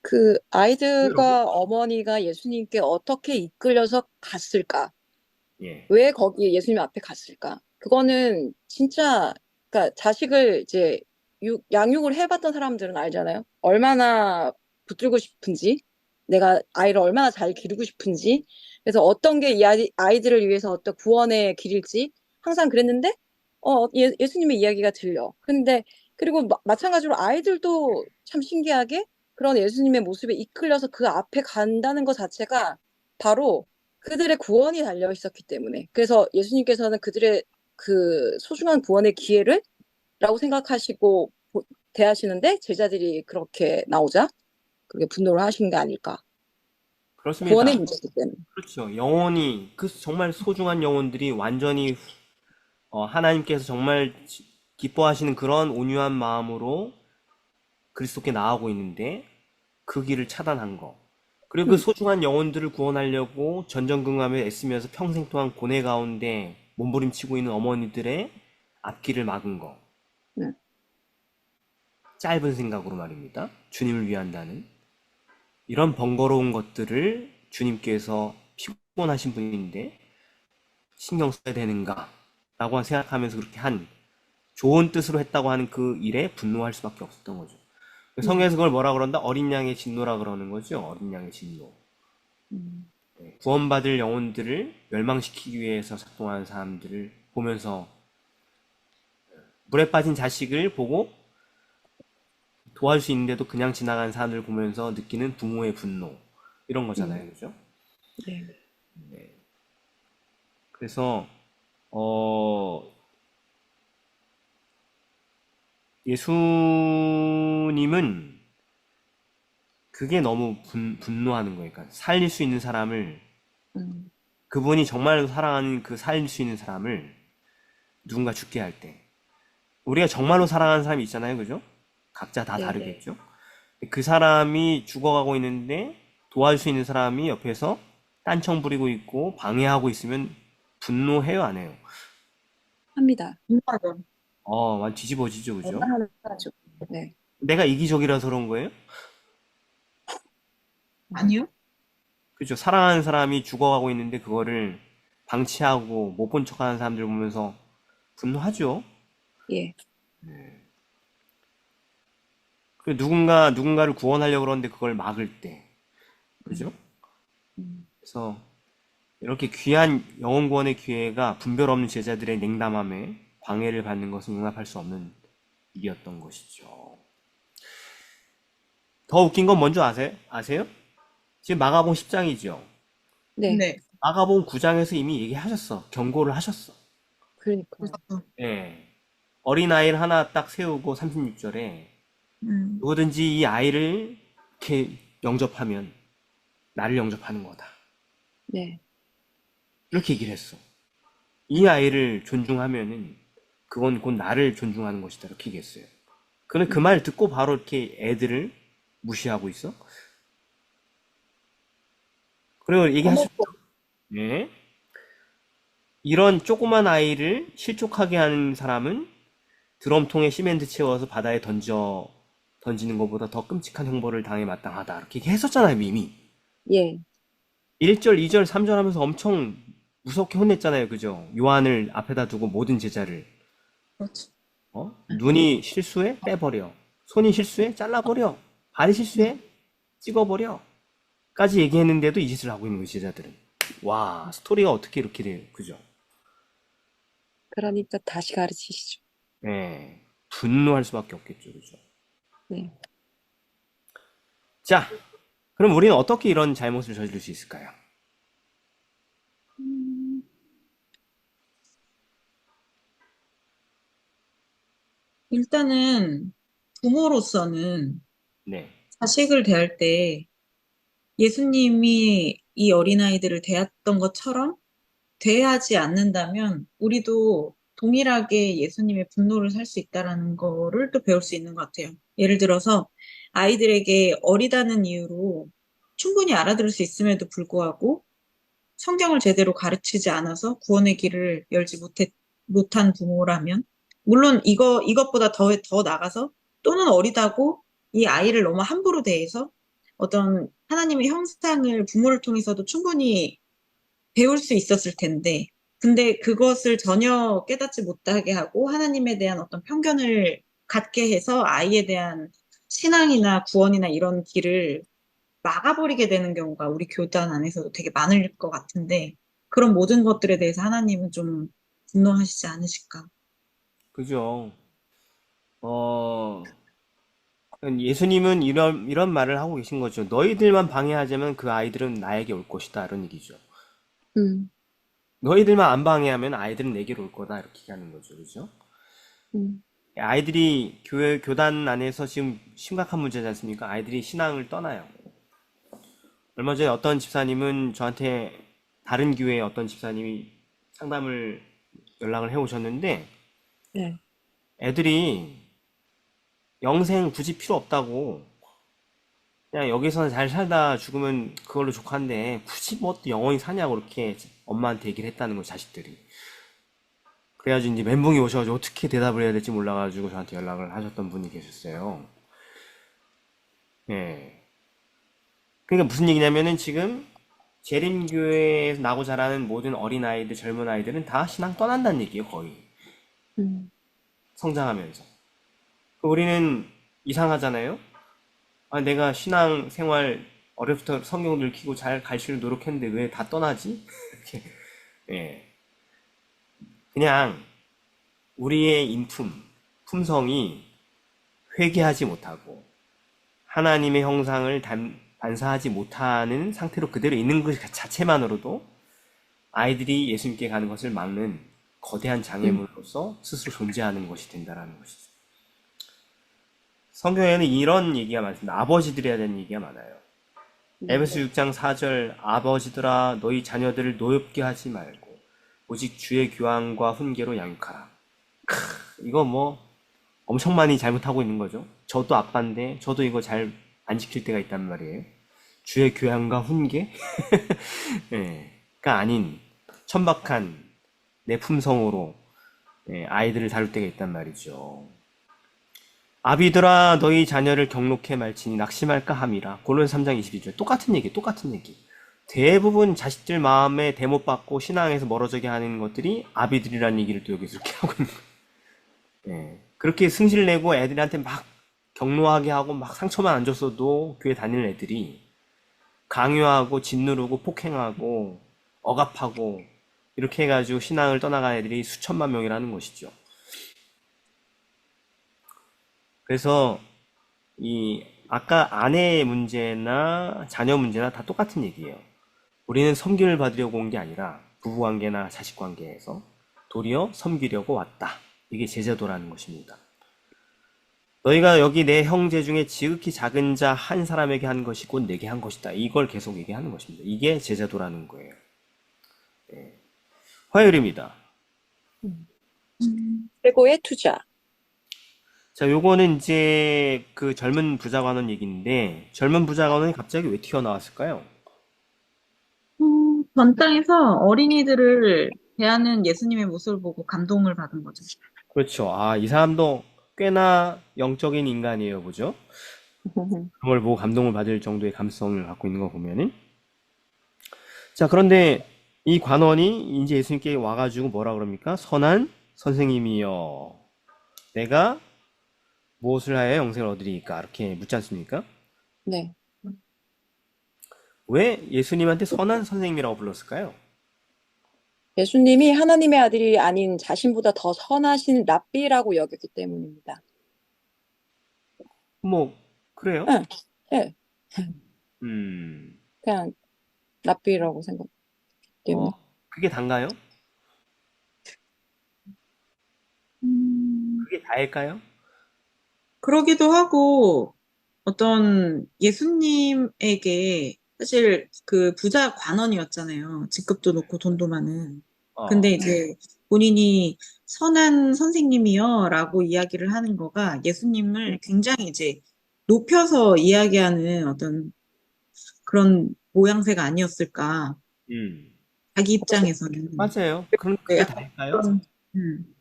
S3: 그
S1: 여러분?
S3: 아이들과 어머니가 예수님께 어떻게 이끌려서 갔을까?
S1: 예.
S3: 왜 거기 예수님 앞에 갔을까? 그거는 진짜, 그러니까 자식을 이제 양육을 해봤던 사람들은 알잖아요. 얼마나 붙들고 싶은지, 내가 아이를 얼마나 잘 기르고 싶은지, 그래서 어떤 게 이 아이들을 위해서 어떤 구원의 길일지 항상 그랬는데, 예수님의 이야기가 들려. 근데, 그리고 마찬가지로 아이들도 참 신기하게 그런 예수님의 모습에 이끌려서 그 앞에 간다는 것 자체가 바로 그들의 구원이 달려 있었기 때문에. 그래서 예수님께서는 그들의 그 소중한 구원의 기회를 라고 생각하시고 대하시는데 제자들이 그렇게 나오자 그게 분노를 하신 게 아닐까.
S1: 그렇습니다.
S3: 구원의 문제이기 때문에.
S1: 그렇죠. 영혼이, 그 정말 소중한 영혼들이 완전히 하나님께서 정말 기뻐하시는 그런 온유한 마음으로 그리스도께 나아오고 있는데 그 길을 차단한 거. 그리고 그 소중한 영혼들을 구원하려고 전전긍긍하며 애쓰면서 평생 동안 고뇌 가운데 몸부림치고 있는 어머니들의 앞길을 막은 거.
S3: 네.
S1: 짧은 생각으로 말입니다. 주님을 위한다는. 이런 번거로운 것들을 주님께서 피곤하신 분인데 신경 써야 되는가? 라고 생각하면서 그렇게 한 좋은 뜻으로 했다고 하는 그 일에 분노할 수밖에 없었던 거죠. 성경에서 그걸 뭐라 그런다? 어린 양의 진노라 그러는 거죠. 어린 양의 진노. 구원받을 영혼들을 멸망시키기 위해서 작동하는 사람들을 보면서 물에 빠진 자식을 보고 도와줄 수 있는데도 그냥 지나가는 사람들을 보면서 느끼는 부모의 분노 이런 거잖아요. 그죠?
S3: 네.
S1: 그래서 예수님은 그게 너무 분노하는 거예요. 그러니까 살릴 수 있는 사람을
S3: 음,
S1: 그분이 정말로 사랑하는 그 살릴 수 있는 사람을 누군가 죽게 할 때 우리가 정말로 사랑하는 사람이 있잖아요. 그죠? 각자 다
S3: 네네.
S1: 다르겠죠? 그 사람이 죽어가고 있는데 도와줄 수 있는 사람이 옆에서 딴청 부리고 있고 방해하고 있으면 분노해요, 안 해요?
S3: 합니다.
S2: 맞아.
S1: 완전 뒤집어지죠, 그죠?
S3: 웬만하면 하죠. 네.
S1: 내가 이기적이라서 그런 거예요?
S2: 아니요?
S1: 그죠? 사랑하는 사람이 죽어가고 있는데 그거를 방치하고 못 본 척하는 사람들 보면서 분노하죠.
S3: 예.
S1: 그 누군가를 구원하려고 그러는데 그걸 막을 때, 그죠? 그래서 이렇게 귀한 영혼 구원의 기회가 분별 없는 제자들의 냉담함에 방해를 받는 것은 용납할 수 없는 일이었던 것이죠. 더 웃긴 건 뭔지 아세요? 지금 마가복음 10장이죠.
S3: 네.
S2: 네.
S1: 마가복음 9장에서 이미 얘기하셨어. 경고를 하셨어.
S3: 그러니까요.
S1: 예. 어린아이를 하나 딱 세우고 36절에 누구든지 이 아이를 이렇게 영접하면 나를 영접하는 거다.
S3: 네.
S1: 이렇게 얘기를 했어. 이 아이를 존중하면은 그건 곧 나를 존중하는 것이다. 이렇게 얘기했어요. 그는 그 말 듣고 바로 이렇게 애들을 무시하고 있어. 그리고 얘기하셨죠. 네. 이런 조그만 아이를 실족하게 하는 사람은 드럼통에 시멘트 채워서 바다에 던지는 것보다 더 끔찍한 형벌을 당해 마땅하다. 이렇게 얘기했었잖아요, 이미.
S3: 예.
S1: 1절, 2절, 3절 하면서 엄청 무섭게 혼냈잖아요, 그죠? 요한을 앞에다 두고 모든 제자를.
S2: 그렇죠.
S1: 눈이 실수해? 빼버려. 손이 실수해? 잘라버려. 발이 실수해? 찍어버려. 까지 얘기했는데도 이 짓을 하고 있는 거예요, 제자들은. 와, 스토리가 어떻게 이렇게 돼요, 그죠?
S3: 그러니까 다시 가르치시죠.
S1: 네. 분노할 수밖에 없겠죠, 그죠?
S3: 네.
S1: 자, 그럼 우리는 어떻게 이런 잘못을 저지를 수 있을까요?
S2: 일단은 부모로서는
S1: 네.
S2: 자식을 대할 때 예수님이 이 어린아이들을 대했던 것처럼 대하지 않는다면 우리도 동일하게 예수님의 분노를 살 수 있다라는 거를 또 배울 수 있는 것 같아요. 예를 들어서 아이들에게 어리다는 이유로 충분히 알아들을 수 있음에도 불구하고 성경을 제대로 가르치지 않아서 구원의 길을 열지 못한 부모라면, 물론 이것보다 더 나가서 또는 어리다고 이 아이를 너무 함부로 대해서 어떤 하나님의 형상을 부모를 통해서도 충분히 배울 수 있었을 텐데, 근데 그것을 전혀 깨닫지 못하게 하고 하나님에 대한 어떤 편견을 갖게 해서 아이에 대한 신앙이나 구원이나 이런 길을 막아버리게 되는 경우가 우리 교단 안에서도 되게 많을 것 같은데, 그런 모든 것들에 대해서 하나님은 좀 분노하시지 않으실까?
S1: 그죠? 예수님은 이런 말을 하고 계신 거죠. 너희들만 방해하자면 그 아이들은 나에게 올 것이다. 이런 얘기죠.
S3: 음,
S1: 너희들만 안 방해하면 아이들은 내게로 올 거다. 이렇게 얘기하는 거죠. 그죠?
S3: 음,
S1: 아이들이 교단 안에서 지금 심각한 문제지 않습니까? 아이들이 신앙을 떠나요. 얼마 전에 어떤 집사님은 저한테 다른 교회의 어떤 집사님이 연락을 해오셨는데,
S3: 네.
S1: 애들이 영생 굳이 필요 없다고, 그냥 여기서 잘 살다 죽으면 그걸로 족한데, 굳이 뭐 또 영원히 사냐고 이렇게 엄마한테 얘기를 했다는 거예요, 자식들이. 그래가지고 이제 멘붕이 오셔가지고 어떻게 대답을 해야 될지 몰라가지고 저한테 연락을 하셨던 분이 계셨어요. 예. 그러니까 무슨 얘기냐면은 지금 재림교회에서 나고 자라는 모든 어린아이들, 젊은 아이들은 다 신앙 떠난다는 얘기예요, 거의.
S3: 음,
S1: 성장하면서. 우리는 이상하잖아요? 아, 내가 신앙 생활 어려부터 성경을 읽히고 잘 가르치려 노력했는데 왜 다 떠나지? 이렇게. 예. 그냥 우리의 품성이 회개하지 못하고 하나님의 형상을 반사하지 못하는 상태로 그대로 있는 것 자체만으로도 아이들이 예수님께 가는 것을 막는 거대한 장애물로서 스스로 존재하는 것이 된다라는 것이죠. 성경에는 이런 얘기가 많습니다. 아버지들에 대한 얘기가 많아요.
S3: 네.
S1: 에베소 6장 4절 아버지들아 너희 자녀들을 노엽게 하지 말고 오직 주의 교환과 훈계로 양육하라. 이거 뭐 엄청 많이 잘못하고 있는 거죠. 저도 아빠인데 저도 이거 잘 안 지킬 때가 있단 말이에요. 주의 교양과 훈계? 예, 가 아닌 천박한 내 품성으로 아이들을 다룰 때가 있단 말이죠. 아비들아 너희 자녀를 경록해 말지니 낙심할까 함이라. 골로새 3장 22절. 똑같은 얘기, 똑같은 얘기. 대부분 자식들 마음에 대못 받고 신앙에서 멀어지게 하는 것들이 아비들이라는 얘기를 또 여기서 이렇게 하고 있는 거예요. 예. 그렇게 승질내고 애들한테 막 격노하게 하고 막 상처만 안 줬어도 교회 다니는 애들이 강요하고 짓누르고 폭행하고 억압하고 이렇게 해가지고 신앙을 떠나간 애들이 수천만 명이라는 것이죠. 그래서 이 아까 아내 문제나 자녀 문제나 다 똑같은 얘기예요. 우리는 섬김을 받으려고 온 게 아니라 부부관계나 자식관계에서 도리어 섬기려고 왔다. 이게 제자도라는 것입니다. 너희가 여기 내 형제 중에 지극히 작은 자 한 사람에게 한 것이 곧 내게 한 것이다. 이걸 계속 얘기하는 것입니다. 이게 제자도라는 거예요. 화요일입니다.
S3: 최고의 투자.
S1: 자, 요거는 이제 그 젊은 부자관원 얘기인데 젊은 부자관원이 갑자기 왜 튀어나왔을까요?
S2: 전당에서 어린이들을 대하는 예수님의 모습을 보고 감동을 받은 거죠.
S1: 그렇죠. 아, 이 사람도 꽤나 영적인 인간이에요, 보죠? 그런 걸 보고 감동을 받을 정도의 감성을 갖고 있는 거 보면은. 자, 그런데 이 관원이 이제 예수님께 와가지고 뭐라 그럽니까? 선한 선생님이여, 내가 무엇을 하여 영생을 얻으리이까? 이렇게 묻지 않습니까?
S3: 네.
S1: 왜 예수님한테 선한 선생님이라고 불렀을까요?
S3: 예수님이 하나님의 아들이 아닌 자신보다 더 선하신 랍비라고 여겼기 때문입니다.
S1: 뭐, 그래요?
S3: 네, 네,
S1: 음,
S3: 그냥 랍비라고 생각했기 때문에.
S1: 그게 단가요?
S2: 음,
S1: 그게 다일까요?
S2: 그러기도 하고, 어떤 예수님에게 사실 그 부자 관원이었잖아요. 직급도 높고 돈도 많은. 근데 이제 본인이 선한 선생님이요 라고 이야기를 하는 거가 예수님을 굉장히 이제 높여서 이야기하는 어떤 그런 모양새가 아니었을까.
S1: 음,
S2: 자기 입장에서는.
S1: 맞아요. 그럼 그게
S2: 약간
S1: 다일까요?
S2: 그런, 음.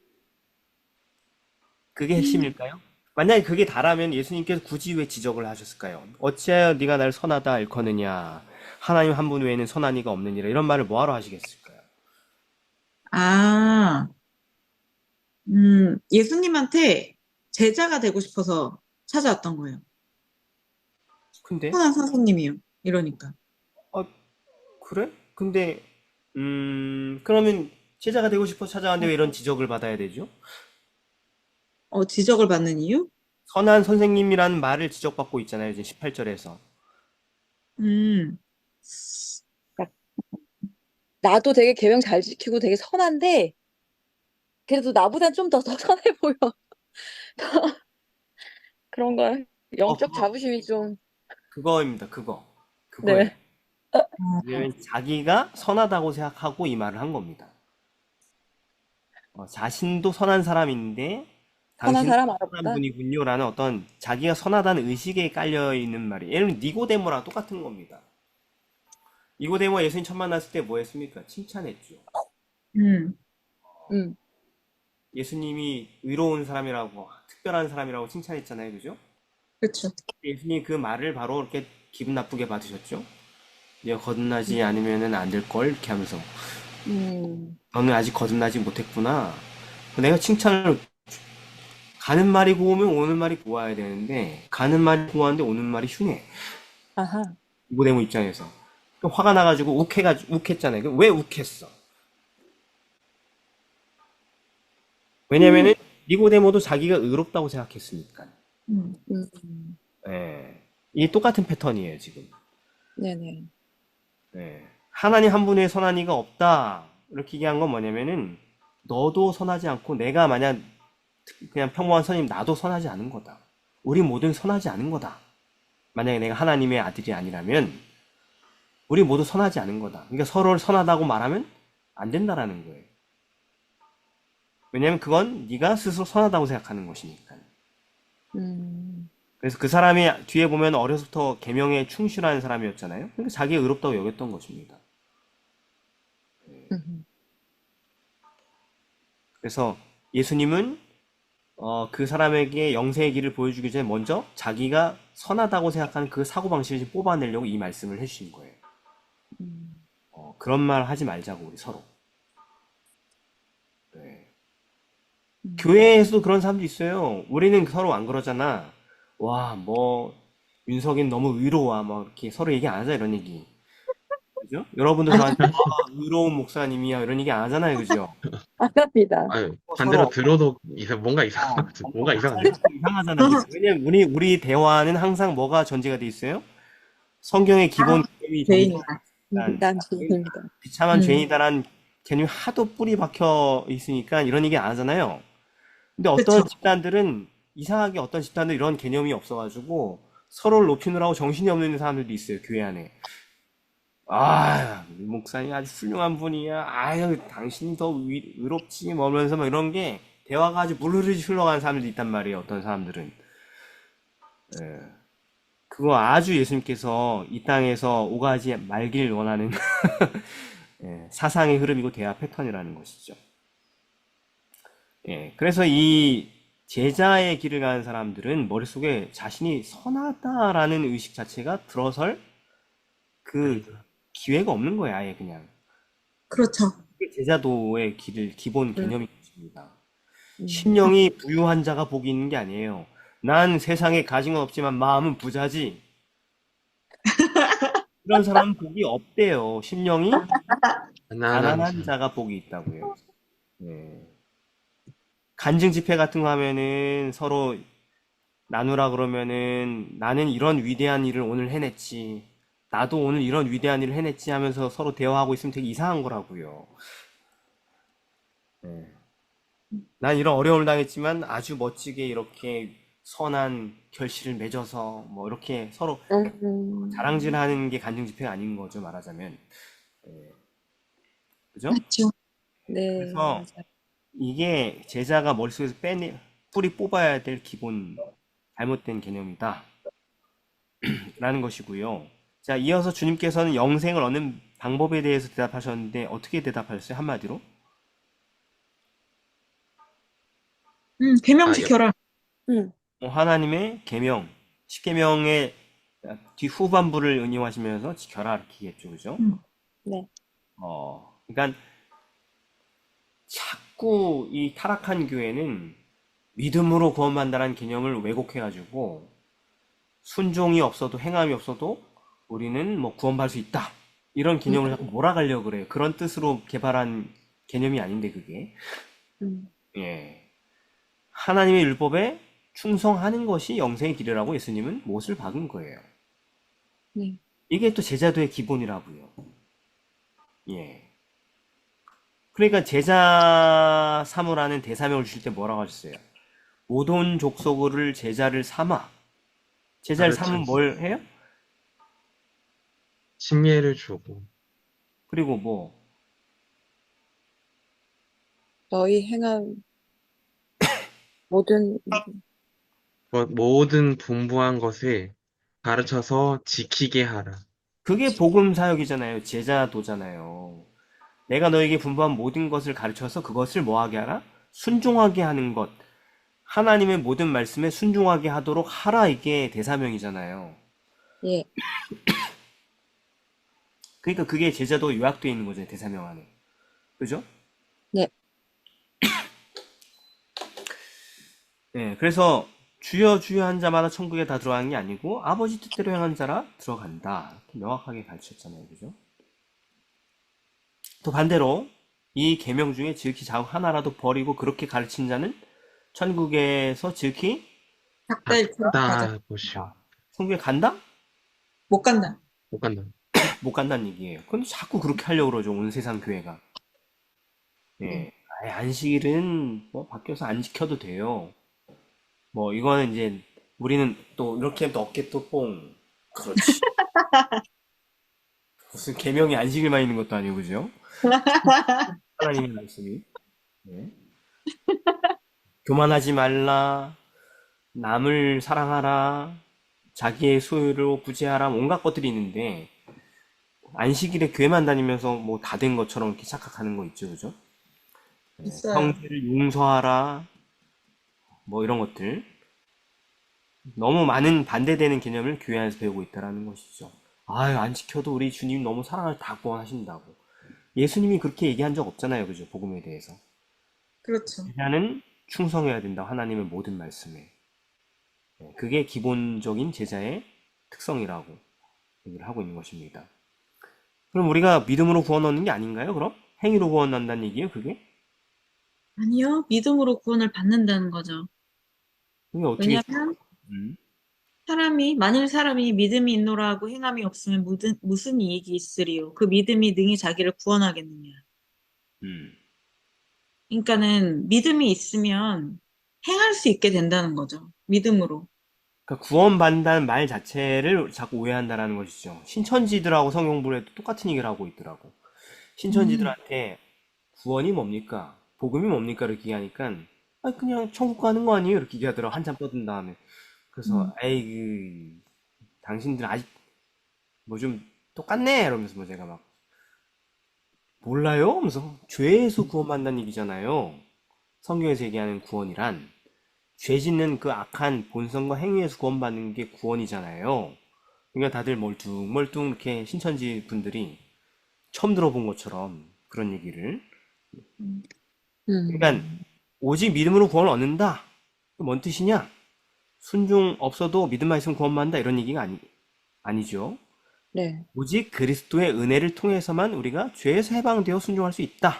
S1: 그게 핵심일까요? 만약에 그게 다라면 예수님께서 굳이 왜 지적을 하셨을까요? 어찌하여 네가 날 선하다 일컫느냐? 하나님 한 분 외에는 선한 이가 없느니라. 이런 말을 뭐하러 하시겠을까요?
S2: 아, 예수님한테 제자가 되고 싶어서 찾아왔던 거예요.
S1: 근데,
S2: 선한 선생님이요. 이러니까.
S1: 아, 그래? 근데, 그러면 제자가 되고 싶어 찾아왔는데 왜 이런 지적을 받아야 되죠?
S2: 지적을 받는 이유?
S1: 선한 선생님이라는 말을 지적받고 있잖아요. 이제 18절에서.
S2: 음,
S3: 나도 되게 계명 잘 지키고 되게 선한데, 그래도 나보단 좀 더 선해 보여. 그런 걸 영적
S1: 그거,
S3: 자부심이 좀,
S1: 그거입니다. 그거예요.
S3: 네.
S1: 왜냐면 자기가 선하다고 생각하고 이 말을 한 겁니다. 자신도 선한 사람인데
S3: 선한
S1: 당신은
S3: 사람
S1: 선한
S3: 알아보다.
S1: 분이군요 라는 어떤 자기가 선하다는 의식에 깔려 있는 말이에요. 예를 들면 니고데모랑 똑같은 겁니다. 니고데모 예수님 처음 만났을 때 뭐 했습니까? 칭찬했죠.
S2: 음,
S3: 음,
S1: 예수님이 의로운 사람이라고, 특별한 사람이라고 칭찬했잖아요. 그죠?
S2: 그렇죠.
S1: 예수님이 그 말을 바로 이렇게 기분 나쁘게 받으셨죠? 네가 거듭나지 않으면은 안 될 걸 이렇게 하면서 너는 아직 거듭나지 못했구나. 내가 칭찬을 가는 말이 고우면 오는 말이 고와야 되는데 가는 말이 고왔는데 오는 말이 흉해.
S3: 아하.
S1: 니고데모 입장에서. 그럼 화가 나가지고 욱했잖아요. 왜 욱했어? 왜냐면은 니고데모도 자기가 의롭다고 생각했으니까.
S2: 음.
S1: 예. 이게 똑같은 패턴이에요, 지금.
S3: 네네.
S1: 예. 하나님 한 분의 선한 이가 없다. 이렇게 얘기한 건 뭐냐면은 너도 선하지 않고 내가 만약 그냥 평범한 선임 나도 선하지 않은 거다. 우리 모두 선하지 않은 거다. 만약에 내가 하나님의 아들이 아니라면 우리 모두 선하지 않은 거다. 그러니까 서로를 선하다고 말하면 안 된다라는 거예요. 왜냐면 그건 네가 스스로 선하다고 생각하는 것이니까.
S3: 음.
S1: 그래서 그 사람이 뒤에 보면 어려서부터 계명에 충실한 사람이었잖아요. 그러니까 자기가 의롭다고 여겼던 것입니다.
S3: 음.
S1: 그래서 예수님은 그 사람에게 영생의 길을 보여주기 전에 먼저 자기가 선하다고 생각하는 그 사고방식을 뽑아내려고 이 말씀을 해주신 거예요. 그런 말 하지 말자고, 우리 서로. 네. 교회에서도 그런 사람도 있어요. 우리는 서로 안 그러잖아. 와, 뭐, 윤석이는 너무 의로워. 뭐, 이렇게 서로 얘기 안 하자, 이런 얘기. 그죠? 여러분도 저한테, 의로운 목사님이야. 이런 얘기 안 하잖아요. 그죠?
S3: 안 합니다.
S4: 아유,
S1: 서로,
S4: 반대로 들어도 뭔가 뭔가 이상한데?
S1: 이상하잖아. 그죠? 왜냐면 우리 대화는 항상 뭐가 전제가 돼 있어요? 성경의 기본 개념이 전제가
S2: 죄인이다.
S3: 난 죄인입니다.
S1: 비참한 죄인이다라는 개념이 하도 뿌리 박혀 있으니까 이런 얘기 안 하잖아요. 근데 어떤
S2: 그쵸.
S1: 집단들은 이상하게 어떤 집단들 이런 개념이 없어가지고 서로를 높이느라고 정신이 없는 사람들도 있어요, 교회 안에. 아, 이 목사님 아주 훌륭한 분이야. 아유, 당신이 더 의롭지, 뭐, 이러면서 막 이런 게 대화가 아주 물흐르지 흘러가는 사람들도 있단 말이에요, 어떤 사람들은. 예. 그거 아주 예수님께서 이 땅에서 오가지 말길 원하는 예, 사상의 흐름이고 대화 패턴이라는 것이죠. 예, 그래서 이 제자의 길을 가는 사람들은 머릿속에 자신이 선하다라는 의식 자체가 들어설 그 기회가 없는 거예요, 아예 그냥.
S2: 그렇죠.
S1: 그게 제자도의 기본 개념인 것입니다. 심령이 부유한 자가 복이 있는 게 아니에요. 난 세상에 가진 건 없지만 마음은 부자지. 그런 사람은 복이 없대요. 심령이
S4: 가난한
S1: 가난한
S4: 자.
S1: 자가 복이 있다고요. 네. 간증 집회 같은 거 하면은 서로 나누라 그러면은 나는 이런 위대한 일을 오늘 해냈지. 나도 오늘 이런 위대한 일을 해냈지 하면서 서로 대화하고 있으면 되게 이상한 거라고요. 네. 난 이런 어려움을 당했지만 아주 멋지게 이렇게 선한 결실을 맺어서 뭐 이렇게 서로 자랑질하는 게 간증 집회가 아닌 거죠, 말하자면. 네. 그죠?
S2: 맞죠.
S3: 네,
S1: 그래서
S3: 맞아요.
S1: 이게 제자가 머릿속에서 뿌리 뽑아야 될 기본 잘못된 개념이다 라는 것이고요. 자, 이어서 주님께서는 영생을 얻는 방법에 대해서 대답하셨는데 어떻게 대답하셨어요? 한마디로?
S2: 계명
S4: 아,
S2: 지켜라.
S1: 하나님의 계명, 십계명의 뒤후반부를 은용하시면서 지켜라 이렇게 했죠, 그죠?
S3: 네.
S1: 그러니까 자꾸 이 타락한 교회는 믿음으로 구원받는다는 개념을 왜곡해가지고 순종이 없어도 행함이 없어도 우리는 뭐 구원받을 수 있다. 이런 개념을 자꾸 몰아가려고 그래요. 그런 뜻으로 개발한 개념이 아닌데 그게. 예. 하나님의 율법에 충성하는 것이 영생의 길이라고 예수님은 못을 박은 거예요.
S3: 네.
S1: 이게 또 제자도의 기본이라고요. 예. 그러니까 제자 삼으라는 대사명을 주실 때 뭐라고 하셨어요? 모든 족속을 제자를 삼아. 제자를 삼으면 뭘 해요?
S4: 침례를 주고
S1: 그리고 뭐
S3: 너희 행한 모든
S4: 모든 분부한 것을 가르쳐서 지키게 하라.
S1: 그게 복음 사역이잖아요. 제자도잖아요. 내가 너에게 분부한 모든 것을 가르쳐서 그것을 뭐 하게 하라? 순종하게 하는 것, 하나님의 모든 말씀에 순종하게 하도록 하라, 이게 대사명이잖아요.
S3: 예,
S1: 그러니까 그게 제자도 요약되어 있는 거죠, 대사명 안에. 그죠?
S3: 네,
S1: 네, 그래서 주여 주여 한 자마다 천국에 다 들어가는 게 아니고 아버지 뜻대로 행한 자라 들어간다. 이렇게 명확하게 가르쳤잖아요. 그죠? 또 반대로 이 계명 중에 지극히 작은 하나라도 버리고 그렇게 가르친 자는 천국에서 지극히
S2: 작다 일처럼 가자.
S4: 다 보시오.
S1: 천국에 간다?
S2: 못 간다.
S4: 못 간다.
S1: 못 간다는 얘기예요. 근데 자꾸 그렇게 하려고 그러죠. 온 세상 교회가. 예. 아예 안식일은 뭐 밖에서 안 지켜도 돼요. 뭐 이거는 이제 우리는 또 이렇게 하면 또 어깨 또 뽕. 그렇지. 무슨 계명이 안식일만 있는 것도 아니고 그죠? 하나님의 말씀이. 네. 교만하지 말라. 남을 사랑하라. 자기의 소유로 구제하라. 온갖 것들이 있는데 안식일에 교회만 다니면서 뭐 다 된 것처럼 이렇게 착각하는 거 있죠. 그죠? 네.
S2: 있어요.
S1: 형제를 용서하라. 뭐 이런 것들. 너무 많은 반대되는 개념을 교회 안에서 배우고 있다는 것이죠. 아유, 안 지켜도 우리 주님 너무 사랑을 다 구원하신다고. 예수님이 그렇게 얘기한 적 없잖아요. 그죠? 복음에 대해서.
S2: 그렇죠.
S1: 제자는 충성해야 된다. 하나님의 모든 말씀에. 네, 그게 기본적인 제자의 특성이라고 얘기를 하고 있는 것입니다. 그럼 우리가 믿음으로 구원 얻는 게 아닌가요? 그럼? 행위로 구원 얻는다는 얘기예요, 그게?
S2: 아니요. 믿음으로 구원을 받는다는 거죠.
S1: 그게 어떻게,
S2: 왜냐하면
S1: 음,
S2: 만일 사람이 믿음이 있노라 하고 행함이 없으면 무슨 이익이 있으리요. 그 믿음이 능히 자기를 구원하겠느냐.
S1: 음.
S2: 그러니까는 믿음이 있으면 행할 수 있게 된다는 거죠. 믿음으로.
S1: 그러니까 구원받는다는 말 자체를 자꾸 오해한다라는 것이죠. 신천지들하고 성경 공부를 해도 똑같은 얘기를 하고 있더라고. 신천지들한테 구원이 뭡니까? 복음이 뭡니까? 이렇게 얘기하니까, 아, 그냥 천국 가는 거 아니에요? 이렇게 얘기하더라고. 한참 떠든 다음에. 그래서, 에이, 당신들 아직 뭐 좀 똑같네? 이러면서 뭐 제가 막, 몰라요? 하면서, 죄에서 구원받는다는 얘기잖아요. 성경에서 얘기하는 구원이란, 죄 짓는 그 악한 본성과 행위에서 구원받는 게 구원이잖아요. 그러니까 다들 멀뚱멀뚱 이렇게 신천지 분들이 처음 들어본 것처럼 그런 얘기를. 그러니까 오직 믿음으로 구원을 얻는다. 뭔 뜻이냐? 순종 없어도 믿음만 있으면 구원받는다 이런 얘기가 아니죠.
S3: 네,
S1: 오직 그리스도의 은혜를 통해서만 우리가 죄에서 해방되어 순종할 수 있다.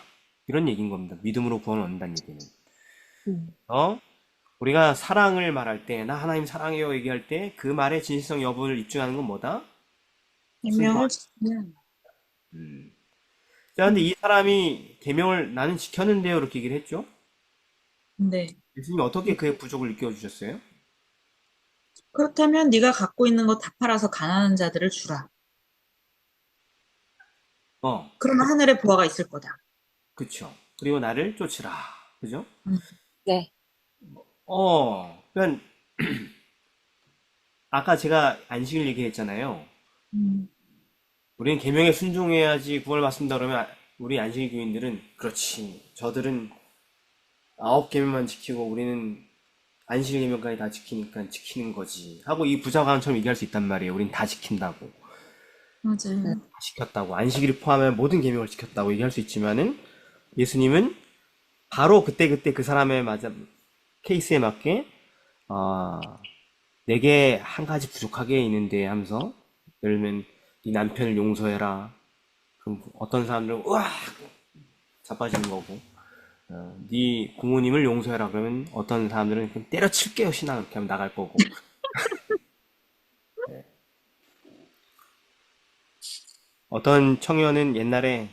S1: 이런 얘기인 겁니다. 믿음으로 구원을 얻는다는 얘기는. 우리가 사랑을 말할 때, 나 하나님 사랑해요 얘기할 때 그 말의 진실성 여부를 입증하는 건 뭐다?
S2: 계명을 지키면
S1: 자, 근데 이 사람이 계명을 나는 지켰는데요 이렇게 얘기를 했죠.
S2: 네.
S1: 예수님이 어떻게 그의 부족을 느껴주셨어요?
S2: 그렇다면 네가 갖고 있는 거 다 팔아서 가난한 자들을 주라. 그러면 하늘에 보화가 있을 거다.
S1: 그쵸. 그리고 나를 쫓으라. 그죠?
S3: 네,
S1: 그러니까 아까 제가 안식일 얘기했잖아요. 우리는 계명에 순종해야지 구원을 받습니다. 그러면 우리 안식일 교인들은 그렇지. 저들은 9계명만 지키고 우리는 안식일 계명까지 다 지키니까 지키는 거지. 하고 이 부자관처럼 얘기할 수 있단 말이에요. 우린 다 지킨다고.
S2: 맞아요.
S1: 다 지켰다고. 안식일을 포함한 모든 계명을 지켰다고 얘기할 수 있지만은 예수님은 바로 그때그때 그 사람의 케이스에 맞게 내게 한 가지 부족하게 있는데 하면서 예를 들면 네 남편을 용서해라. 그럼 어떤 사람들은 으악 자빠지는 거고 네 부모님을 용서해라 그러면 어떤 사람들은 그럼 때려칠게요 신앙 이렇게 하면 나갈 거고 네. 어떤 청년은 옛날에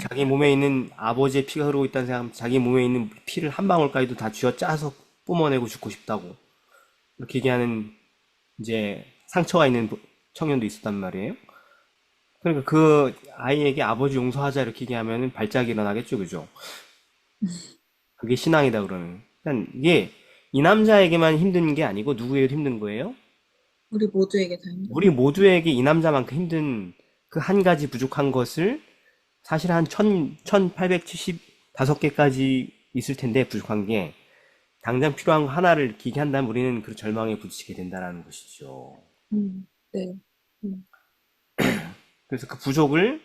S1: 자기 몸에 있는 아버지의 피가 흐르고 있다는 생각하면 자기 몸에 있는 피를 한 방울까지도 다 쥐어 짜서 뿜어내고 죽고 싶다고 이렇게 얘기하는 이제 상처가 있는 청년도 있었단 말이에요. 그러니까 그 아이에게 아버지 용서하자 이렇게 얘기하면 발작이 일어나겠죠, 그죠? 그게 신앙이다 그러면. 그러니까 이게 이 남자에게만 힘든 게 아니고 누구에게도 힘든 거예요?
S2: 우리 모두에게 다 힘들어.
S1: 우리 모두에게 이 남자만큼 힘든 그 한 가지 부족한 것을 사실 한 1875개까지 있을 텐데 부족한 게 당장 필요한 거 하나를 느끼게 한다면 우리는 그 절망에 부딪히게 된다는 것이죠.
S3: 네. 음,
S1: 그래서 그 부족을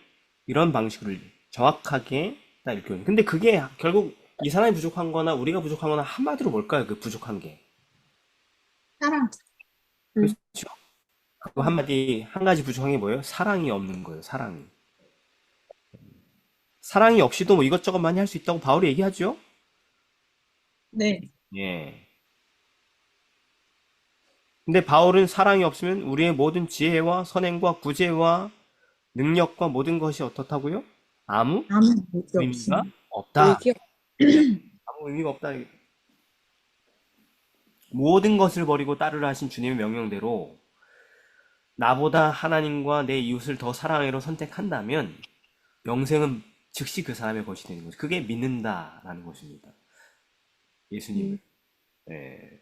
S1: 이런 방식으로 정확하게 딱 일깨워요. 근데 그게 결국 이 사람이 부족한 거나 우리가 부족한 거나 한마디로 뭘까요? 그 부족한 게.
S2: 사랑.
S3: 음,
S1: 그렇죠? 그 한마디, 한 가지 부족한 게 뭐예요? 사랑이 없는 거예요, 사랑이. 사랑이 없이도 뭐 이것저것 많이 할 수 있다고 바울이 얘기하죠?
S2: 네.
S1: 예. 근데 바울은 사랑이 없으면 우리의 모든 지혜와 선행과 구제와 능력과 모든 것이 어떻다고요? 아무
S2: 아무 무기
S1: 의미가
S2: 없음.
S1: 없다.
S3: 의기요.
S1: 예. 아무 의미가 없다. 모든 것을 버리고 따르라 하신 주님의 명령대로 나보다 하나님과 내 이웃을 더 사랑하기로 선택한다면 영생은 즉시 그 사람의 것이 되는 거죠. 그게 믿는다라는 것입니다. 예수님을.
S3: 음,
S1: 예.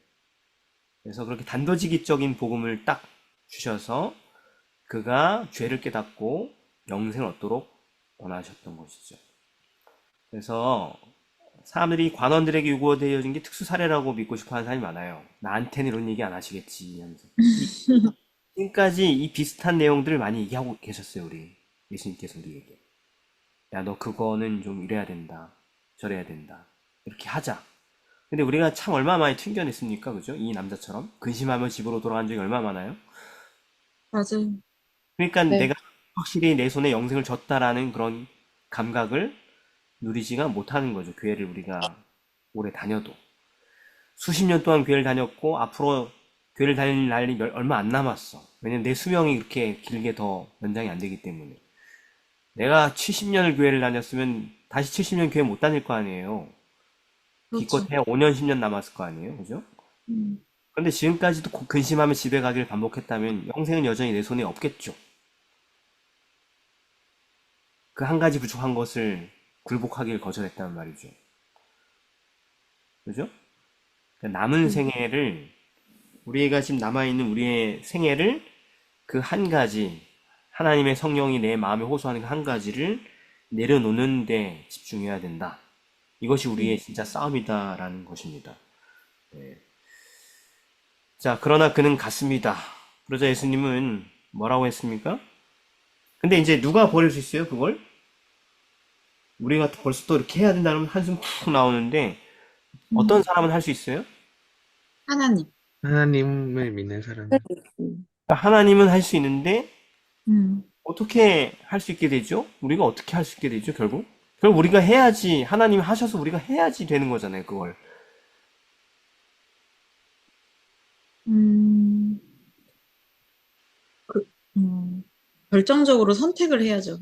S1: 그래서 그렇게 단도직입적인 복음을 딱 주셔서 그가 죄를 깨닫고 영생을 얻도록 원하셨던 것이죠. 그래서 사람들이 관원들에게 요구되어진 게 특수 사례라고 믿고 싶어 하는 사람이 많아요. 나한테는 이런 얘기 안 하시겠지 하면서. 지금까지 이 비슷한 내용들을 많이 얘기하고 계셨어요, 우리. 예수님께서 우리에게. 야, 너 그거는 좀 이래야 된다. 저래야 된다. 이렇게 하자. 근데 우리가 참 얼마나 많이 튕겨냈습니까? 그죠? 이 남자처럼. 근심하며 집으로 돌아간 적이 얼마나 많아요?
S2: 맞아요.
S1: 그러니까
S3: 네.
S1: 내가 확실히 내 손에 영생을 줬다라는 그런 감각을 누리지가 못하는 거죠. 교회를 우리가 오래 다녀도. 수십 년 동안 교회를 다녔고, 앞으로 교회를 다닐 날이 얼마 안 남았어. 왜냐면 내 수명이 그렇게 길게 더 연장이 안 되기 때문에. 내가 70년을 교회를 다녔으면 다시 70년 교회 못 다닐 거 아니에요.
S2: 그렇죠.
S1: 기껏해야 5년, 10년 남았을 거 아니에요. 그죠?
S2: 음,
S1: 그런데 지금까지도 근심하며 집에 가기를 반복했다면 영생은 여전히 내 손에 없겠죠. 그 한 가지 부족한 것을 굴복하기를 거절했다는 말이죠. 그죠? 그러니까 남은
S2: 음,
S1: 생애를, 우리가 지금 남아있는 우리의 생애를 그 한 가지, 하나님의 성령이 내 마음에 호소하는 그 한 가지를 내려놓는 데 집중해야 된다. 이것이 우리의 진짜 싸움이다라는 것입니다. 네. 자, 그러나 그는 갔습니다. 그러자 예수님은 뭐라고 했습니까? 근데 이제 누가 버릴 수 있어요, 그걸? 우리가 벌써 또 이렇게 해야 된다면 한숨 푹 나오는데, 어떤
S2: 음.
S1: 사람은 할 수 있어요?
S2: 하나님.
S4: 하나님을 믿는 사람.
S3: 음,
S1: 그러니까 하나님은 할 수 있는데,
S2: 음,
S1: 어떻게 할 수 있게 되죠? 우리가 어떻게 할 수 있게 되죠, 결국? 결국 우리가 해야지, 하나님이 하셔서 우리가 해야지 되는 거잖아요, 그걸.
S2: 음, 그, 음, 결정적으로 선택을 해야죠.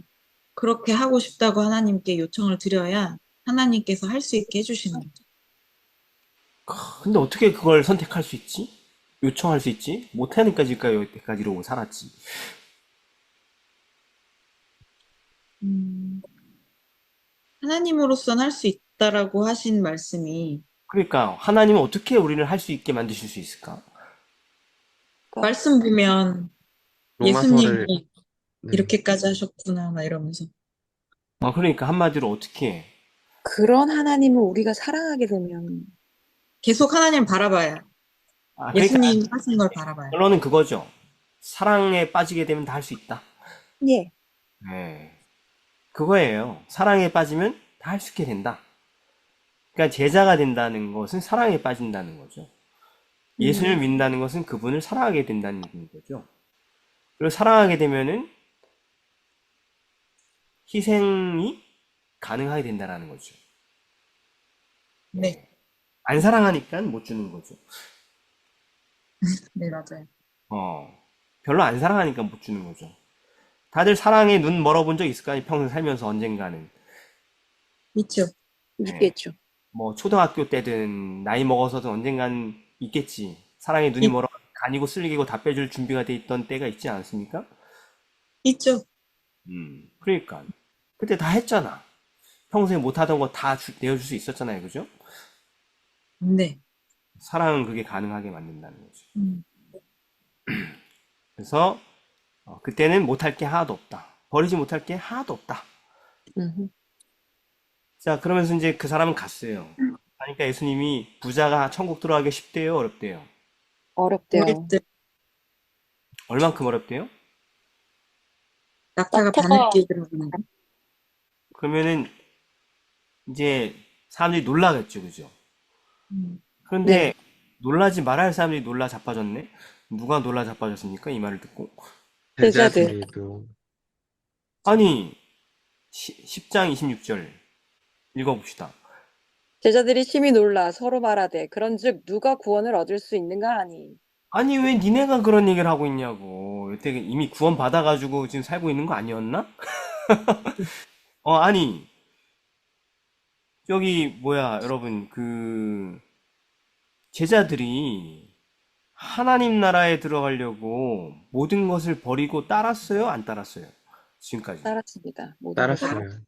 S2: 그렇게 하고 싶다고 하나님께 요청을 드려야 하나님께서 할 수 있게 해주시는 거죠.
S1: 근데 어떻게 그걸 선택할 수 있지? 요청할 수 있지? 못하니까 지금까지 여기까지 이러고 살았지.
S2: 음, 하나님으로서는 할 수 있다라고 하신 말씀이
S1: 그러니까 하나님은 어떻게 우리를 할 수 있게 만드실 수 있을까?
S3: 그러니까
S2: 말씀 보면
S4: 로마서를,
S2: 예수님이
S4: 네.
S2: 이렇게까지 하셨구나 막 이러면서
S1: 그러니까 한마디로 어떻게 해?
S3: 그런 하나님을 우리가 사랑하게 되면
S2: 계속 하나님 바라봐야
S1: 그러니까
S2: 예수님 하신 걸 바라봐야
S1: 결론은 그거죠. 사랑에 빠지게 되면 다 할 수 있다.
S3: 예.
S1: 네. 그거예요. 사랑에 빠지면 다 할 수 있게 된다. 그러니까 제자가 된다는 것은 사랑에 빠진다는 거죠. 예수를
S3: 음,
S1: 믿는다는 것은 그분을 사랑하게 된다는 거죠. 그리고 사랑하게 되면은 희생이 가능하게 된다는 거죠.
S2: 네,
S1: 예. 안 사랑하니까 못 주는 거죠.
S2: 네, 맞아요.
S1: 어. 별로 안 사랑하니까 못 주는 거죠. 다들 사랑에 눈 멀어본 적 있을 거 아니에요, 평생 살면서 언젠가는.
S2: 있죠.
S1: 예.
S3: 있겠죠.
S1: 뭐 초등학교 때든 나이 먹어서든 언젠간 있겠지. 사랑에 눈이
S2: 있,
S1: 멀어 간이고 쓸리고 다 빼줄 준비가 돼 있던 때가 있지 않습니까?
S2: 있죠.
S1: 그러니까 그때 다 했잖아. 평소에 못하던 거 다 내어줄 수 있었잖아요, 그죠?
S2: 네.
S1: 사랑은 그게 가능하게 만든다는 거죠.
S2: 음,
S1: 그래서 그때는 못할 게 하나도 없다. 버리지 못할 게 하나도 없다.
S3: 음,
S1: 자, 그러면서 이제 그 사람은 갔어요. 그러니까 예수님이 부자가 천국 들어가기 쉽대요, 어렵대요?
S3: 어렵대요.
S2: 어릴 때
S1: 얼만큼 어렵대요?
S2: 낙타가
S3: 낙타가
S2: 바늘길 들어가는 거.
S1: 그러면은 이제 사람들이 놀라겠죠, 그죠?
S2: 음.
S1: 그런데
S3: 네.
S1: 놀라지 말아야 할 사람들이 놀라 자빠졌네? 누가 놀라 자빠졌습니까? 이 말을 듣고.
S3: 제자들.
S4: 제자들도.
S1: 아니, 10장 26절 읽어봅시다.
S3: 제자들이 심히 놀라 서로 말하되 그런즉 누가 구원을 얻을 수 있는가 하니.
S1: 아니, 왜 니네가 그런 얘기를 하고 있냐고. 여태 이미 구원 받아가지고 지금 살고 있는 거 아니었나? 아니, 저기, 뭐야, 여러분, 제자들이 하나님 나라에 들어가려고 모든 것을 버리고 따랐어요? 안 따랐어요? 지금까지.
S3: 따랐습니다. 모든 것을.
S4: 따랐어요.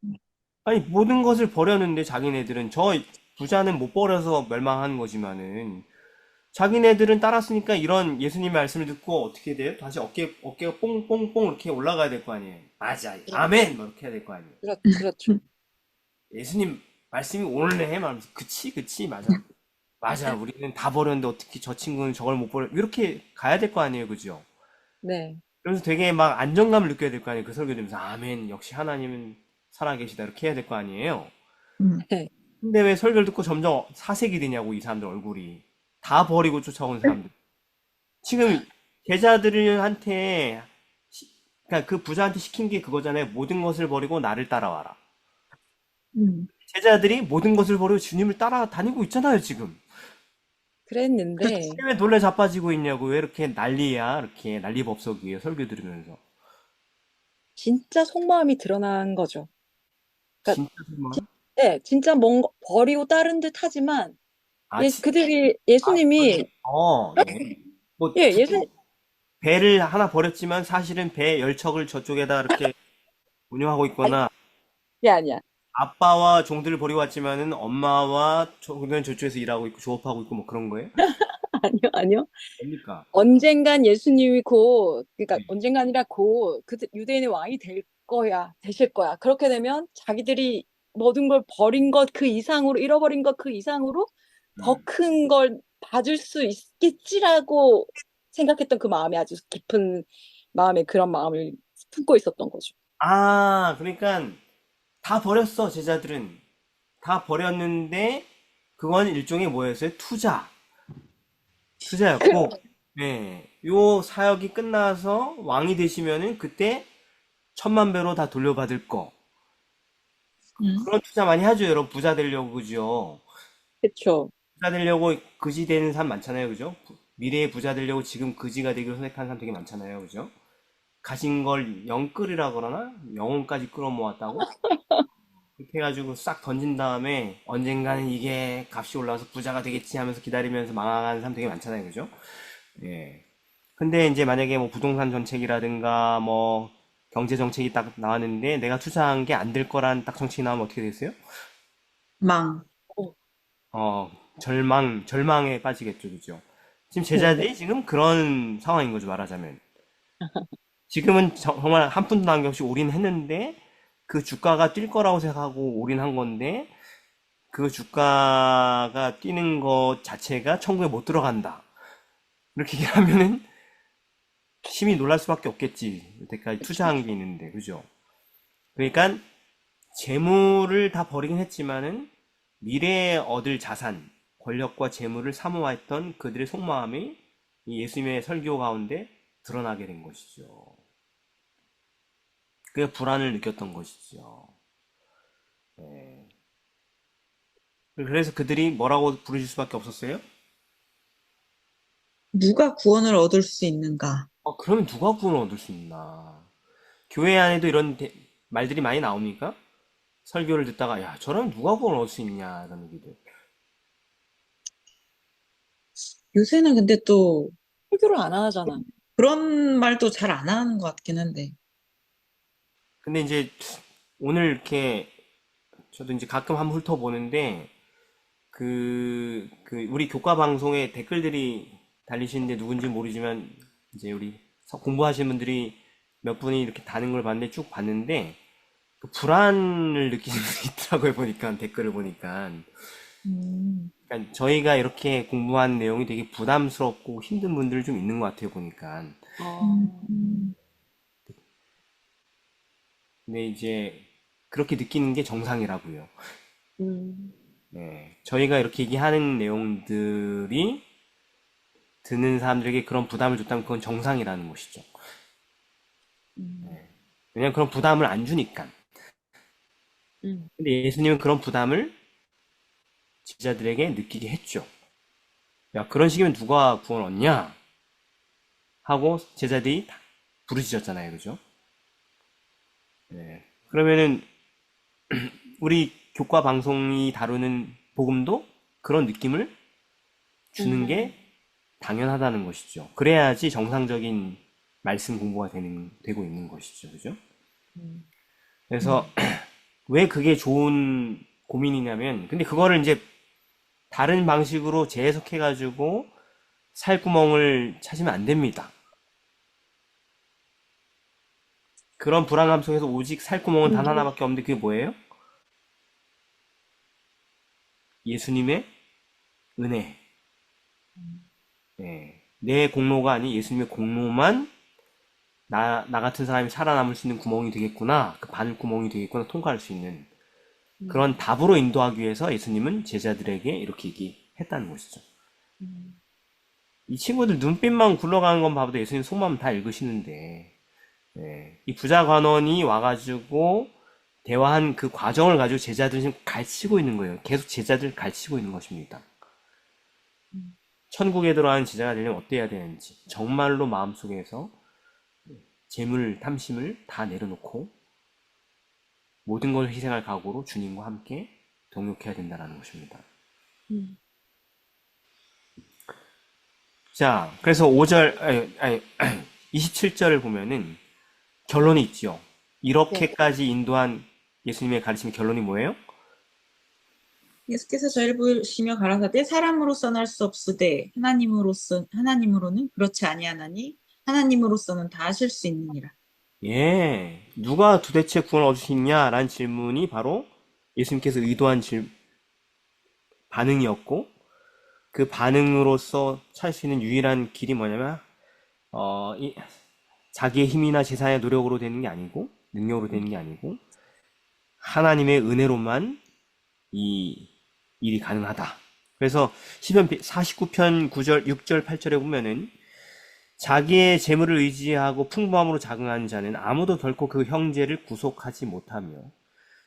S1: 아니, 모든 것을 버렸는데 자기네들은, 저 부자는 못 버려서 멸망한 거지만은, 자기네들은 따랐으니까 이런 예수님 말씀을 듣고 어떻게 돼요? 다시 어깨가 뽕뽕뽕 이렇게 올라가야 될 거 아니에요? 맞아. 아멘! 뭐 이렇게 해야 될 거 아니에요?
S3: 그렇죠.
S1: 예수님 말씀이 옳네? 말하면서, 그치, 맞아. 맞아. 우리는 다 버렸는데 어떻게 저 친구는 저걸 못 버려? 이렇게 가야 될 거 아니에요? 그죠?
S3: 네.
S1: 그래서 되게 막 안정감을 느껴야 될 거 아니에요? 그 설교 들으면서, 아멘. 역시 하나님은 살아계시다. 이렇게 해야 될 거 아니에요?
S2: 음.
S3: 네.
S1: 근데 왜 설교를 듣고 점점 사색이 되냐고, 이 사람들 얼굴이. 다 버리고 쫓아온 사람들. 지금 제자들한테, 그러니까 그 부자한테 시킨 게 그거잖아요. 모든 것을 버리고 나를 따라와라.
S2: 음.
S1: 제자들이 모든 것을 버리고 주님을 따라다니고 있잖아요, 지금.
S3: 그랬는데
S1: 왜 놀래 자빠지고 있냐고, 왜 이렇게 난리야, 이렇게 난리법석이에요, 설교 들으면서.
S3: 진짜 속마음이 드러난 거죠. 그러니까
S1: 진짜 정말.
S3: 네, 진짜 뭔가 버리고 다른 듯 하지만
S1: 아,
S3: 그들이 예수님이
S1: 네. 뭐,
S3: 예, 예수
S1: 배를 하나 버렸지만 사실은 배 열척을 저쪽에다 이렇게 운영하고
S3: 아니,
S1: 있거나,
S3: 그게 아니야.
S1: 아빠와 종들을 버리고 왔지만은 엄마와 종들은 저쪽에서 일하고 있고 조업하고 있고 뭐 그런 거예요?
S3: 아니요.
S1: 뭡니까?
S3: 언젠간 예수님이 그러니까
S1: 네.
S3: 언젠가 아니라 유대인의 왕이 되실 거야. 그렇게 되면 자기들이 모든 걸 버린 것 그 이상으로, 잃어버린 것 그 이상으로 더
S1: 음.
S3: 큰 걸 받을 수 있겠지라고 생각했던 그 마음이 아주 깊은 마음에 그런 마음을 품고 있었던 거죠.
S1: 아, 그러니까 다 버렸어, 제자들은. 다 버렸는데, 그건 일종의 뭐였어요? 투자였고, 네. 요 사역이 끝나서 왕이 되시면은 그때 1,000만 배로 다 돌려받을 거.
S2: 음.
S1: 그런 투자 많이 하죠, 여러분. 부자 되려고, 그죠?
S3: 그렇죠.
S1: 부자 되려고 그지 되는 사람 많잖아요, 그죠? 미래의 부자 되려고 지금 그지가 되기로 선택하는 사람 되게 많잖아요, 그죠? 가진 걸 영끌이라 그러나? 영혼까지 끌어모았다고? 그렇게 해가지고 싹 던진 다음에 언젠가는 이게 값이 올라와서 부자가 되겠지 하면서 기다리면서 망하는 사람 되게 많잖아요, 그죠? 예. 근데 이제 만약에 뭐 부동산 정책이라든가 뭐 경제 정책이 딱 나왔는데 내가 투자한 게 안 될 거란 딱 정책이 나오면 어떻게 됐어요?
S2: 망.
S3: 어,
S1: 어, 절망에 빠지겠죠, 그죠? 지금
S3: 네.
S1: 제자들이 지금 그런 상황인 거죠, 말하자면. 지금은 정말 한 푼도 남김없이 올인했는데 그 주가가 뛸 거라고 생각하고 올인한 건데 그 주가가 뛰는 것 자체가 천국에 못 들어간다. 이렇게 얘기하면은 심히 놀랄 수밖에 없겠지. 여태까지 투자한 게 있는데, 그죠? 그러니까 재물을 다 버리긴 했지만은 미래에 얻을 자산, 권력과 재물을 사모했던 그들의 속마음이 이 예수님의 설교 가운데 드러나게 된 것이죠. 그게 불안을 느꼈던 것이죠. 네. 그래서 그들이 뭐라고 부르실 수밖에 없었어요?
S2: 누가 구원을 얻을 수 있는가?
S1: 그러면 누가 구원을 얻을 수 있나? 교회 안에도 이런 말들이 많이 나옵니까? 설교를 듣다가, 야, 저러면 누가 구원을 얻을 수 있냐, 이런 얘기들.
S2: 요새는 근데 또
S3: 설교를 안 하잖아.
S2: 그런 말도 잘 안 하는 것 같긴 한데.
S1: 근데 이제 오늘 이렇게 저도 이제 가끔 한번 훑어보는데, 우리 교과 방송에 댓글들이 달리시는데 누군지 모르지만, 이제 우리 공부하시는 분들이 몇 분이 이렇게 다는 걸 봤는데 쭉 봤는데, 그 불안을 느끼는 분이 있더라고요. 보니까 댓글을 보니까. 그러니까 저희가 이렇게 공부한 내용이 되게 부담스럽고 힘든 분들 좀 있는 것 같아요. 보니까.
S2: 음,
S1: 근데 이제 그렇게 느끼는 게 정상이라고요.
S3: 음,
S1: 네, 저희가 이렇게 얘기하는 내용들이 듣는 사람들에게 그런 부담을 줬다면 그건 정상이라는 것이죠.
S3: 음,
S1: 왜냐면 그런 부담을 안 주니까.
S3: 음,
S1: 근데 예수님은 그런 부담을 제자들에게 느끼게 했죠. 야, 그런 식이면 누가 구원 얻냐? 하고 제자들이 다 부르짖었잖아요. 그죠? 네. 그러면은 우리 교과 방송이 다루는 복음도 그런 느낌을 주는 게 당연하다는 것이죠. 그래야지 정상적인 말씀 공부가 되고 있는 것이죠. 그죠?
S3: 음,
S1: 그래서 왜 그게 좋은 고민이냐면, 근데 그거를 이제 다른 방식으로 재해석해가지고 살구멍을 찾으면 안 됩니다. 그런 불안감 속에서 오직 살구멍은 단 하나밖에 없는데 그게 뭐예요? 예수님의 은혜. 예. 내 공로가 아닌 예수님의 공로만 나 같은 사람이 살아남을 수 있는 구멍이 되겠구나. 그 바늘구멍이 되겠구나. 통과할 수 있는 그런 답으로 인도하기 위해서 예수님은 제자들에게 이렇게 얘기했다는 것이죠. 이 친구들 눈빛만 굴러가는 건 봐도 예수님 속마음 다 읽으시는데, 예. 이 부자 관원이 와가지고 대화한 그 과정을 가지고 제자들이 지금 가르치고 있는 거예요. 계속 제자들 가르치고 있는 것입니다. 천국에 들어가는 제자가 되려면 어때야 되는지, 정말로 마음속에서 재물 탐심을 다 내려놓고 모든 걸 희생할 각오로 주님과 함께 동역해야 된다는 것입니다.
S3: 음.
S1: 자, 그래서 5절, 27절을 보면은 결론이 있죠.
S3: 네.
S1: 이렇게까지 인도한 예수님의 가르침의 결론이 뭐예요?
S2: 예수께서 저희를 보시며 가라사대 사람으로서는 할 수 없으되 하나님으로는 그렇지 아니하나니 하나님으로서는 다 하실 수 있느니라.
S1: 예, 누가 도대체 구원을 얻을 수 있냐라는 질문이 바로 예수님께서 의도한 반응이었고, 그 반응으로서 찾을 수 있는 유일한 길이 뭐냐면, 자기의 힘이나 재산의 노력으로 되는 게 아니고, 능력으로 되는 게 아니고, 하나님의 은혜로만 이 일이 가능하다. 그래서 시편 49편 9절, 6절, 8절에 보면은 자기의 재물을 의지하고 풍부함으로 자긍하는 자는 아무도 결코 그 형제를 구속하지 못하며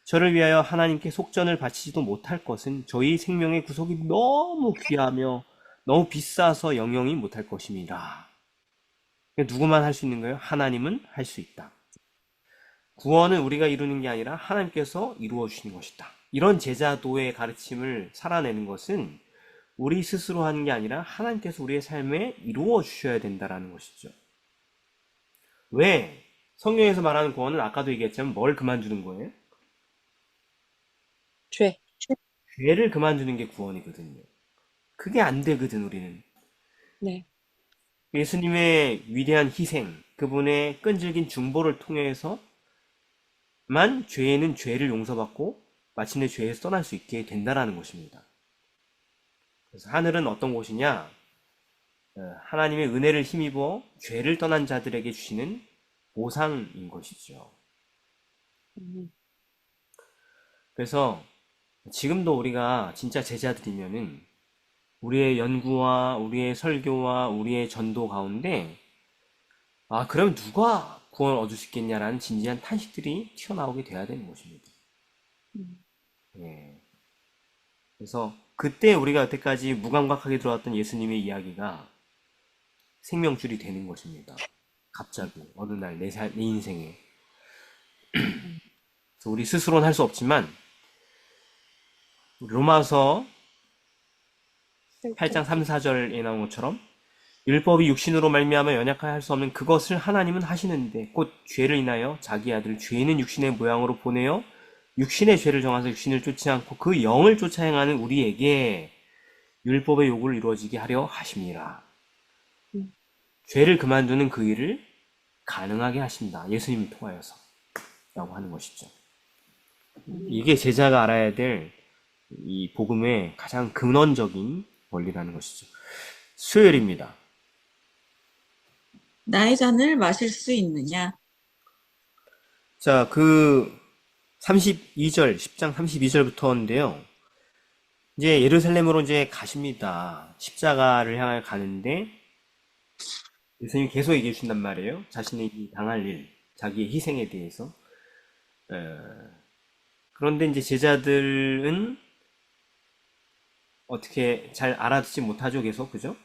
S1: 저를 위하여 하나님께 속전을 바치지도 못할 것은 저희 생명의 구속이 너무 귀하며 너무 비싸서 영영이 못할 것입니다. 누구만 할 수 있는 거예요? 하나님은 할 수 있다. 구원은 우리가 이루는 게 아니라 하나님께서 이루어 주시는 것이다. 이런 제자도의 가르침을 살아내는 것은 우리 스스로 하는 게 아니라 하나님께서 우리의 삶에 이루어 주셔야 된다는 것이죠. 왜? 성경에서 말하는 구원은 아까도 얘기했지만 뭘 그만두는 거예요?
S3: 죄.
S1: 죄를 그만두는 게 구원이거든요. 그게 안 되거든, 우리는.
S3: 네.
S1: 예수님의 위대한 희생, 그분의 끈질긴 중보를 통해서만 죄인은 죄를 용서받고 마침내 죄에서 떠날 수 있게 된다는 것입니다. 그래서 하늘은 어떤 곳이냐? 하나님의 은혜를 힘입어 죄를 떠난 자들에게 주시는 보상인 것이죠.
S3: 음,
S1: 그래서 지금도 우리가 진짜 제자들이면은 우리의 연구와 우리의 설교와 우리의 전도 가운데 그럼 누가 구원을 얻을 수 있겠냐라는 진지한 탄식들이 튀어나오게 돼야 되는 것입니다.
S3: 음,
S1: 예. 그래서 그때 우리가 여태까지 무감각하게 들어왔던 예수님의 이야기가 생명줄이 되는 것입니다. 갑자기 어느 날 내 인생에. 그래서 우리 스스로는 할 수 없지만 로마서 8장 3, 4절에 나온 것처럼 율법이 육신으로 말미암아 연약하여 할 수 없는 그것을 하나님은 하시는데 곧 죄를 인하여 자기 아들 죄는 육신의 모양으로 보내어 육신의 죄를 정하서 육신을 쫓지 않고 그 영을 쫓아 행하는 우리에게 율법의 요구를 이루어지게 하려 하심이라.
S3: 음,
S1: 죄를 그만두는 그 일을 가능하게 하신다. 예수님을 통하여서 라고 하는 것이죠. 이게 제자가 알아야 될 이 복음의 가장 근원적인 원리라는 것이죠. 수요일입니다.
S2: 나의 잔을 마실 수 있느냐?
S1: 자, 그 32절, 10장 32절부터인데요. 이제 예루살렘으로 이제 가십니다. 십자가를 향해 가는데 예수님이 계속 얘기해 주신단 말이에요. 자신이 당할 일, 자기의 희생에 대해서. 그런데 이제 제자들은 어떻게 잘 알아듣지 못하죠, 계속, 그죠?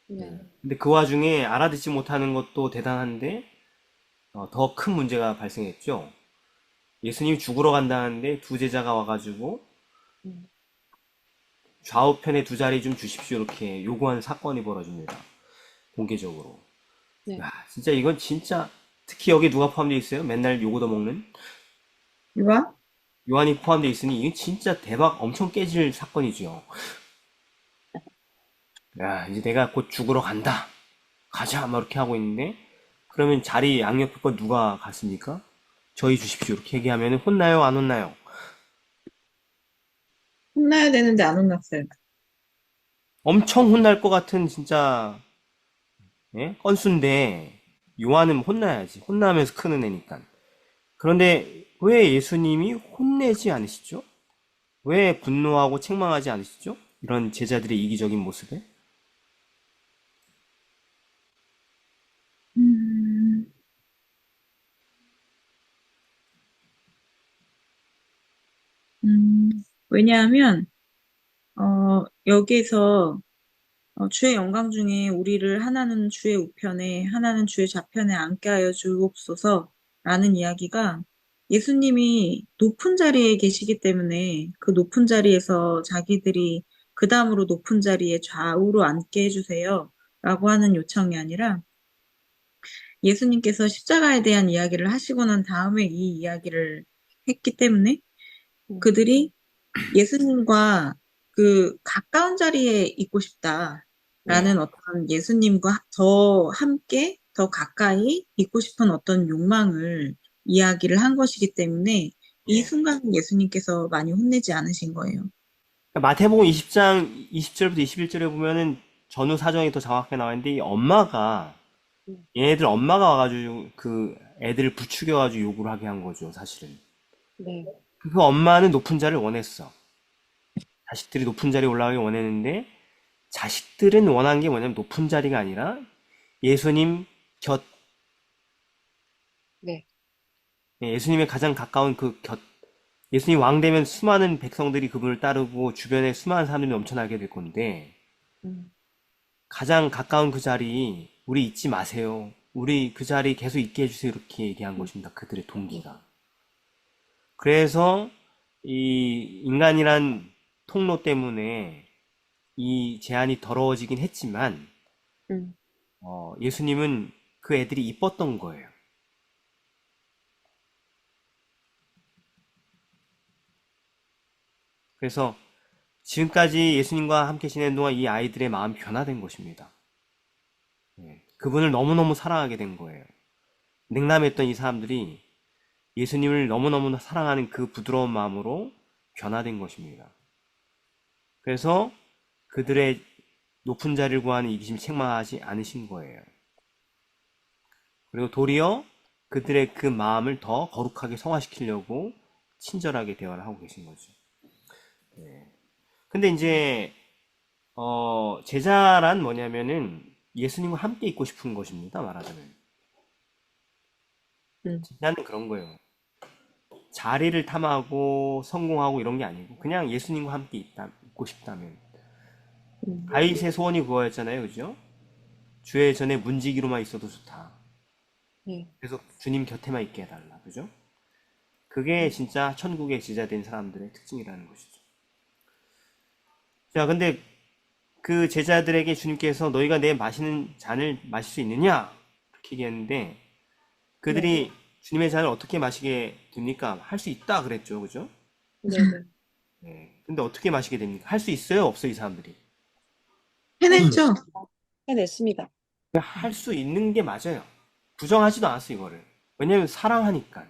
S3: 네.
S1: 근데 그 와중에 알아듣지 못하는 것도 대단한데, 더 큰 문제가 발생했죠. 예수님이 죽으러 간다는데 두 제자가 와가지고
S3: 음.
S1: 좌우편에 두 자리 좀 주십시오, 이렇게 요구하는 사건이 벌어집니다. 공개적으로.
S3: 네.
S1: 야, 진짜 이건 진짜, 특히 여기 누가 포함되어 있어요? 맨날 요거 더 먹는?
S2: 요한?
S1: 요한이 포함되어 있으니 이게 진짜 대박 엄청 깨질 사건이죠. 야, 이제 내가 곧 죽으러 간다. 가자. 막 이렇게 하고 있는데, 그러면 자리 양옆에 거 누가 갔습니까? 저희 주십시오. 이렇게 얘기하면 혼나요? 안 혼나요?
S2: 혼나야 되는데 안 혼났어요.
S1: 엄청 혼날 것 같은 진짜, 예? 건수인데, 요한은 혼나야지. 혼나면서 크는 애니까. 그런데 왜 예수님이 혼내지 않으시죠? 왜 분노하고 책망하지 않으시죠? 이런 제자들의 이기적인 모습에?
S2: 음, 왜냐하면, 여기에서 주의 영광 중에 우리를 하나는 주의 우편에, 하나는 주의 좌편에 앉게 하여 주옵소서라는 이야기가 예수님이 높은 자리에 계시기 때문에 그 높은 자리에서 자기들이 그 다음으로 높은 자리에 좌우로 앉게 해주세요 라고 하는 요청이 아니라 예수님께서 십자가에 대한 이야기를 하시고 난 다음에 이 이야기를 했기 때문에
S3: 음.
S2: 그들이 예수님과 그 가까운 자리에 있고
S1: 네.
S2: 싶다라는 어떤 예수님과 더 함께 더 가까이 있고 싶은 어떤 욕망을 이야기를 한 것이기 때문에 이
S1: 예.
S2: 순간 예수님께서 많이 혼내지 않으신 거예요.
S1: 마태복음 20장 20절부터 21절에 보면은 전후 사정이 더 정확하게 나와 있는데 이 엄마가 얘네들 엄마가 와가지고 그 애들을 부추겨가지고 요구를 하게 한 거죠, 사실은.
S3: 네.
S1: 그 엄마는 높은 자리를 원했어. 자식들이 높은 자리에 올라가길 원했는데 자식들은 원한 게 뭐냐면 높은 자리가 아니라 예수님 곁,
S3: 네.
S1: 예수님의 가장 가까운 그 곁, 예수님 왕 되면 수많은 백성들이 그분을 따르고 주변에 수많은 사람들이 넘쳐나게 될 건데
S3: 음.
S1: 가장 가까운 그 자리 우리 잊지 마세요. 우리 그 자리 계속 있게 해주세요. 이렇게 얘기한 것입니다. 그들의 동기가. 그래서 이 인간이란 통로 때문에 이 제안이 더러워지긴 했지만
S3: 음.
S1: 예수님은 그 애들이 이뻤던 거예요. 그래서 지금까지 예수님과 함께 지낸 동안 이 아이들의 마음이 변화된 것입니다. 그분을 너무너무 사랑하게 된 거예요. 냉담했던 이 사람들이 예수님을 너무너무 사랑하는 그 부드러운 마음으로 변화된 것입니다. 그래서 그들의 높은 자리를 구하는 이기심을 책망하지 않으신 거예요. 그리고 도리어 그들의 그 마음을 더 거룩하게 성화시키려고 친절하게 대화를 하고 계신 거죠. 근데 이제 제자란 뭐냐면은 예수님과 함께 있고 싶은 것입니다. 말하자면 제자는 그런 거예요. 자리를 탐하고 성공하고 이런 게 아니고 그냥 예수님과 함께 있고 싶다면 다윗의 소원이 그거였잖아요, 그죠? 주의 전에 문지기로만 있어도 좋다.
S3: 네.
S1: 계속 주님 곁에만 있게 해달라, 그죠? 그게 진짜 천국의 제자된 사람들의 특징이라는 것이죠. 자, 근데 그 제자들에게 주님께서 너희가 내 마시는 잔을 마실 수 있느냐? 그렇게 얘기했는데 그들이 주님의 잔을 어떻게 마시게 됩니까? 할 수 있다 그랬죠, 그죠?
S3: 네.
S1: 네. 근데 어떻게 마시게 됩니까? 할 수 있어요, 없어요, 이 사람들이?
S2: 해냈죠?
S3: 해냈습니다.
S1: 할 수 있는 게 맞아요. 부정하지도 않았어, 이거를. 왜냐면 사랑하니까.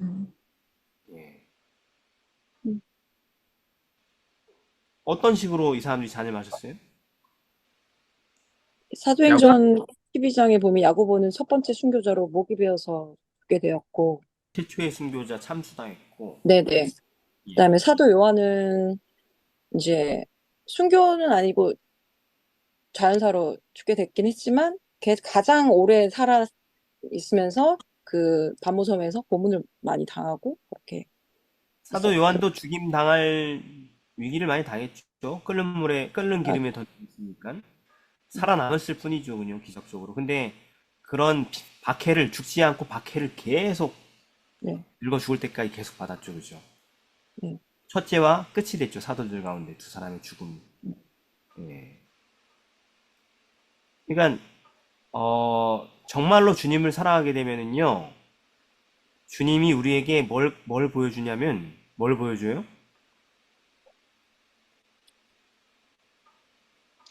S2: 음.
S1: 예. 어떤 식으로 이 사람들이 잔을 마셨어요?
S4: 야구?
S3: 사도행전 12장에 보면 야고보는 첫 번째 순교자로 목이 베어서 죽게 되었고,
S1: 최초의 순교자 참수당했고,
S3: 네네.
S1: 예.
S3: 그다음에 사도 요한은 이제 순교는 아니고 자연사로 죽게 됐긴 했지만, 가장 오래 살아 있으면서 그 반모섬에서 고문을 많이 당하고 그렇게
S1: 사도
S3: 있었.
S1: 요한도 죽임 당할 위기를 많이 당했죠. 끓는
S3: 아,
S1: 기름에 던졌으니까 살아남았을 뿐이죠, 그냥 기적적으로. 근데 그런 박해를 죽지 않고 박해를 계속
S3: 네,
S1: 늙어 죽을 때까지 계속 받았죠, 그죠?
S3: 네.
S1: 첫째와 끝이 됐죠, 사도들 가운데 두 사람의 죽음.
S3: 음.
S1: 예. 그러니까 정말로 주님을 사랑하게 되면은요, 주님이 우리에게 뭘 보여주냐면, 뭘 보여줘요?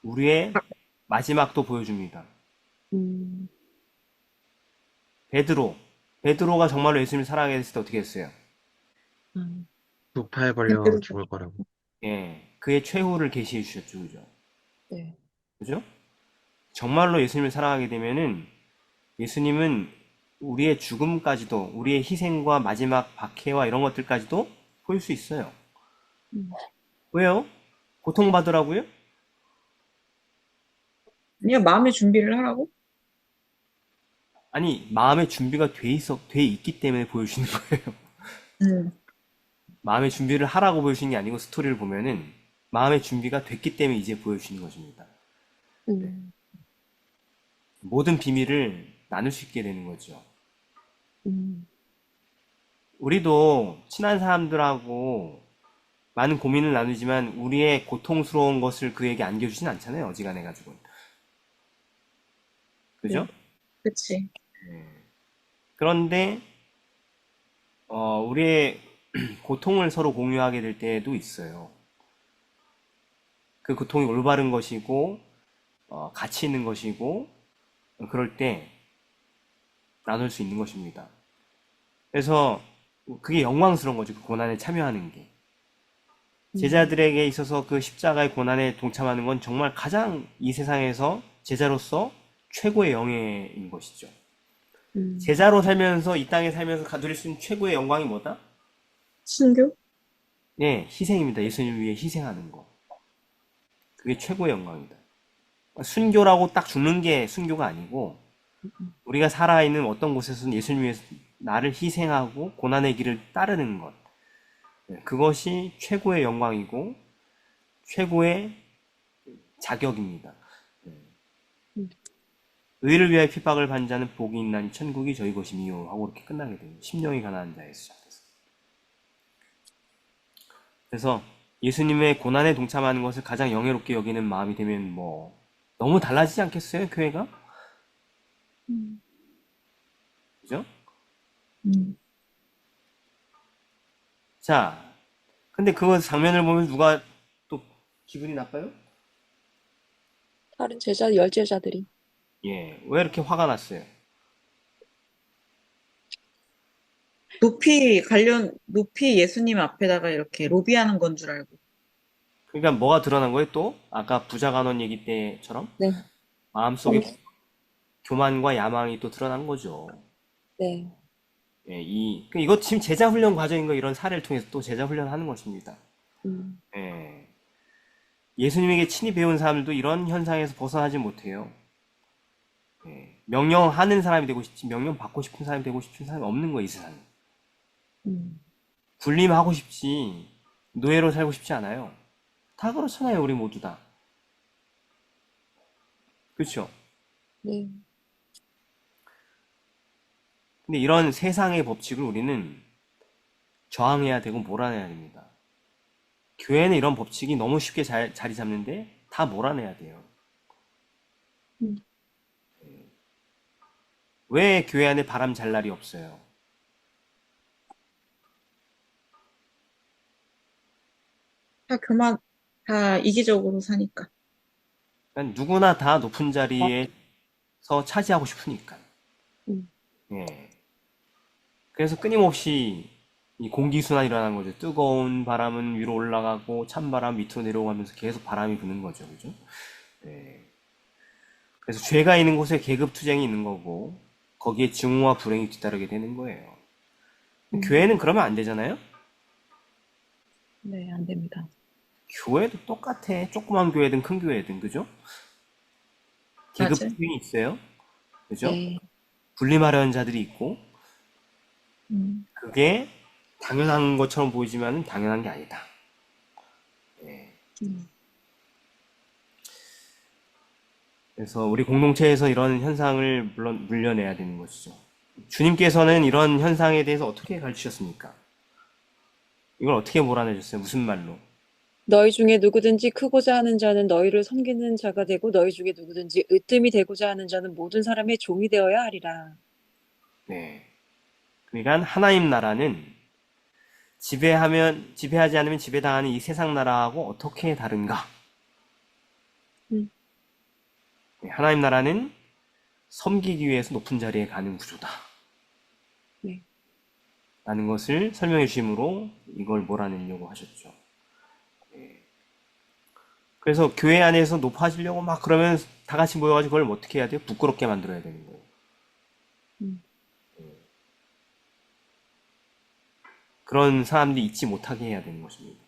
S1: 우리의 마지막도 보여줍니다.
S3: 음,
S1: 베드로. 베드로가 정말로 예수님을 사랑하게 됐을 때 어떻게 했어요?
S3: 음,
S4: 두 팔 벌려 죽을 거라고.
S1: 예. 그의 최후를 계시해 주셨죠, 그죠?
S3: 네.
S1: 그죠? 정말로 예수님을 사랑하게 되면은 예수님은 우리의 죽음까지도, 우리의 희생과 마지막 박해와 이런 것들까지도 보일 수 있어요.
S3: 음,
S1: 왜요? 고통받으라고요?
S2: 아니요, 마음의 준비를 하라고?
S1: 아니, 마음의 준비가 돼 있기 때문에 보여주시는 거예요.
S2: 음.
S1: 마음의 준비를 하라고 보여주시는 게 아니고 스토리를 보면은 마음의 준비가 됐기 때문에 이제 보여주시는 것입니다.
S3: 음,
S1: 모든 비밀을 나눌 수 있게 되는 거죠.
S3: 음,
S1: 우리도 친한 사람들하고 많은 고민을 나누지만 우리의 고통스러운 것을 그에게 안겨주진 않잖아요. 어지간해 가지고. 그죠?
S2: 네, 그치.
S1: 그런데 우리의 고통을 서로 공유하게 될 때도 있어요. 그 고통이 올바른 것이고 가치 있는 것이고 그럴 때 나눌 수 있는 것입니다. 그래서 그게 영광스러운 거죠. 그 고난에 참여하는 게. 제자들에게 있어서 그 십자가의 고난에 동참하는 건 정말 가장 이 세상에서 제자로서 최고의 영예인 것이죠.
S3: 음,
S1: 제자로 살면서 이 땅에 살면서 누릴 수 있는 최고의 영광이 뭐다?
S2: 순교?
S1: 네, 희생입니다. 예수님을 위해 희생하는 거. 그게 최고의 영광이다. 순교라고 딱 죽는 게 순교가 아니고 우리가 살아있는 어떤 곳에서는 예수님 위해서 나를 희생하고 고난의 길을 따르는 것. 네, 그것이 최고의 영광이고 최고의 자격입니다.
S3: 음.
S1: 의를 위하여 핍박을 받는 자는 복이 있나니 천국이 저희 것이미요 하고 이렇게 끝나게 됩니다. 심령이 가난한 자에서 시작해서. 그래서 예수님의 고난에 동참하는 것을 가장 영예롭게 여기는 마음이 되면 뭐 너무 달라지지 않겠어요? 교회가?
S3: 음.
S1: 그죠?
S2: 음.
S1: 자, 근데 그거 장면을 보면 누가 또 기분이 나빠요?
S3: 다른 열제자들이.
S1: 예, 왜 이렇게 화가 났어요?
S2: 높이 예수님 앞에다가 이렇게 로비하는 건 줄 알고.
S1: 그러니까 뭐가 드러난 거예요? 또 아까 부자 간원 얘기 때처럼
S3: 네,
S1: 마음속에
S3: 성,
S1: 교만과 야망이 또 드러난 거죠.
S3: 네,
S1: 예, 이거 지금 제자 훈련 과정인 거 이런 사례를 통해서 또 제자 훈련하는 것입니다.
S3: 음,
S1: 예, 예수님에게 친히 배운 사람들도 이런 현상에서 벗어나지 못해요. 예, 명령하는 사람이 되고 싶지 명령 받고 싶은 사람이 되고 싶은 사람이 없는 거예요, 이 세상에.
S3: 음,
S1: 군림하고 싶지 노예로 살고 싶지 않아요. 다 그렇잖아요, 우리 모두 다. 그렇죠?
S3: 네,
S1: 근데 이런 세상의 법칙을 우리는 저항해야 되고 몰아내야 됩니다. 교회는 이런 법칙이 너무 쉽게 자리 잡는데 다 몰아내야 돼요.
S3: 음,
S1: 왜 교회 안에 바람 잘 날이 없어요?
S2: 다 이기적으로 사니까.
S1: 그러니까 누구나 다 높은
S3: 아,
S1: 자리에서 차지하고 싶으니까.
S3: 음,
S1: 예. 그래서 끊임없이 이 공기순환이 일어나는 거죠. 뜨거운 바람은 위로 올라가고 찬바람 밑으로 내려오면서 계속 바람이 부는 거죠. 그죠? 네. 그래서 죄가 있는 곳에 계급투쟁이 있는 거고 거기에 증오와 불행이 뒤따르게 되는 거예요. 교회는 그러면 안 되잖아요?
S3: 네, 안 됩니다.
S1: 교회도 똑같아. 조그만 교회든 큰 교회든, 그죠?
S2: 맞아요.
S1: 계급투쟁이 있어요. 그죠?
S3: 네.
S1: 분림하려는 자들이 있고
S2: 음.
S1: 그게 당연한 것처럼 보이지만 당연한 게 아니다.
S3: 음.
S1: 그래서 우리 공동체에서 이런 현상을 물론 물려내야 되는 것이죠. 주님께서는 이런 현상에 대해서 어떻게 가르치셨습니까? 이걸 어떻게 몰아내셨어요? 무슨 말로?
S3: 너희 중에 누구든지 크고자 하는 자는 너희를 섬기는 자가 되고 너희 중에 누구든지 으뜸이 되고자 하는 자는 모든 사람의 종이 되어야 하리라.
S1: 네. 그러니까 하나님 나라는 지배하지 않으면 지배당하는 이 세상 나라하고 어떻게 다른가?
S3: 음.
S1: 네, 하나님 나라는 섬기기 위해서 높은 자리에 가는 구조다.
S3: 네.
S1: 라는 것을 설명해 주심으로 이걸 몰아내려고 하셨죠. 그래서 교회 안에서 높아지려고 막 그러면 다 같이 모여가지고 그걸 어떻게 해야 돼요? 부끄럽게 만들어야 되는 거예요.
S3: 음.
S1: 그런 사람들이 있지 못하게 해야 되는 것입니다.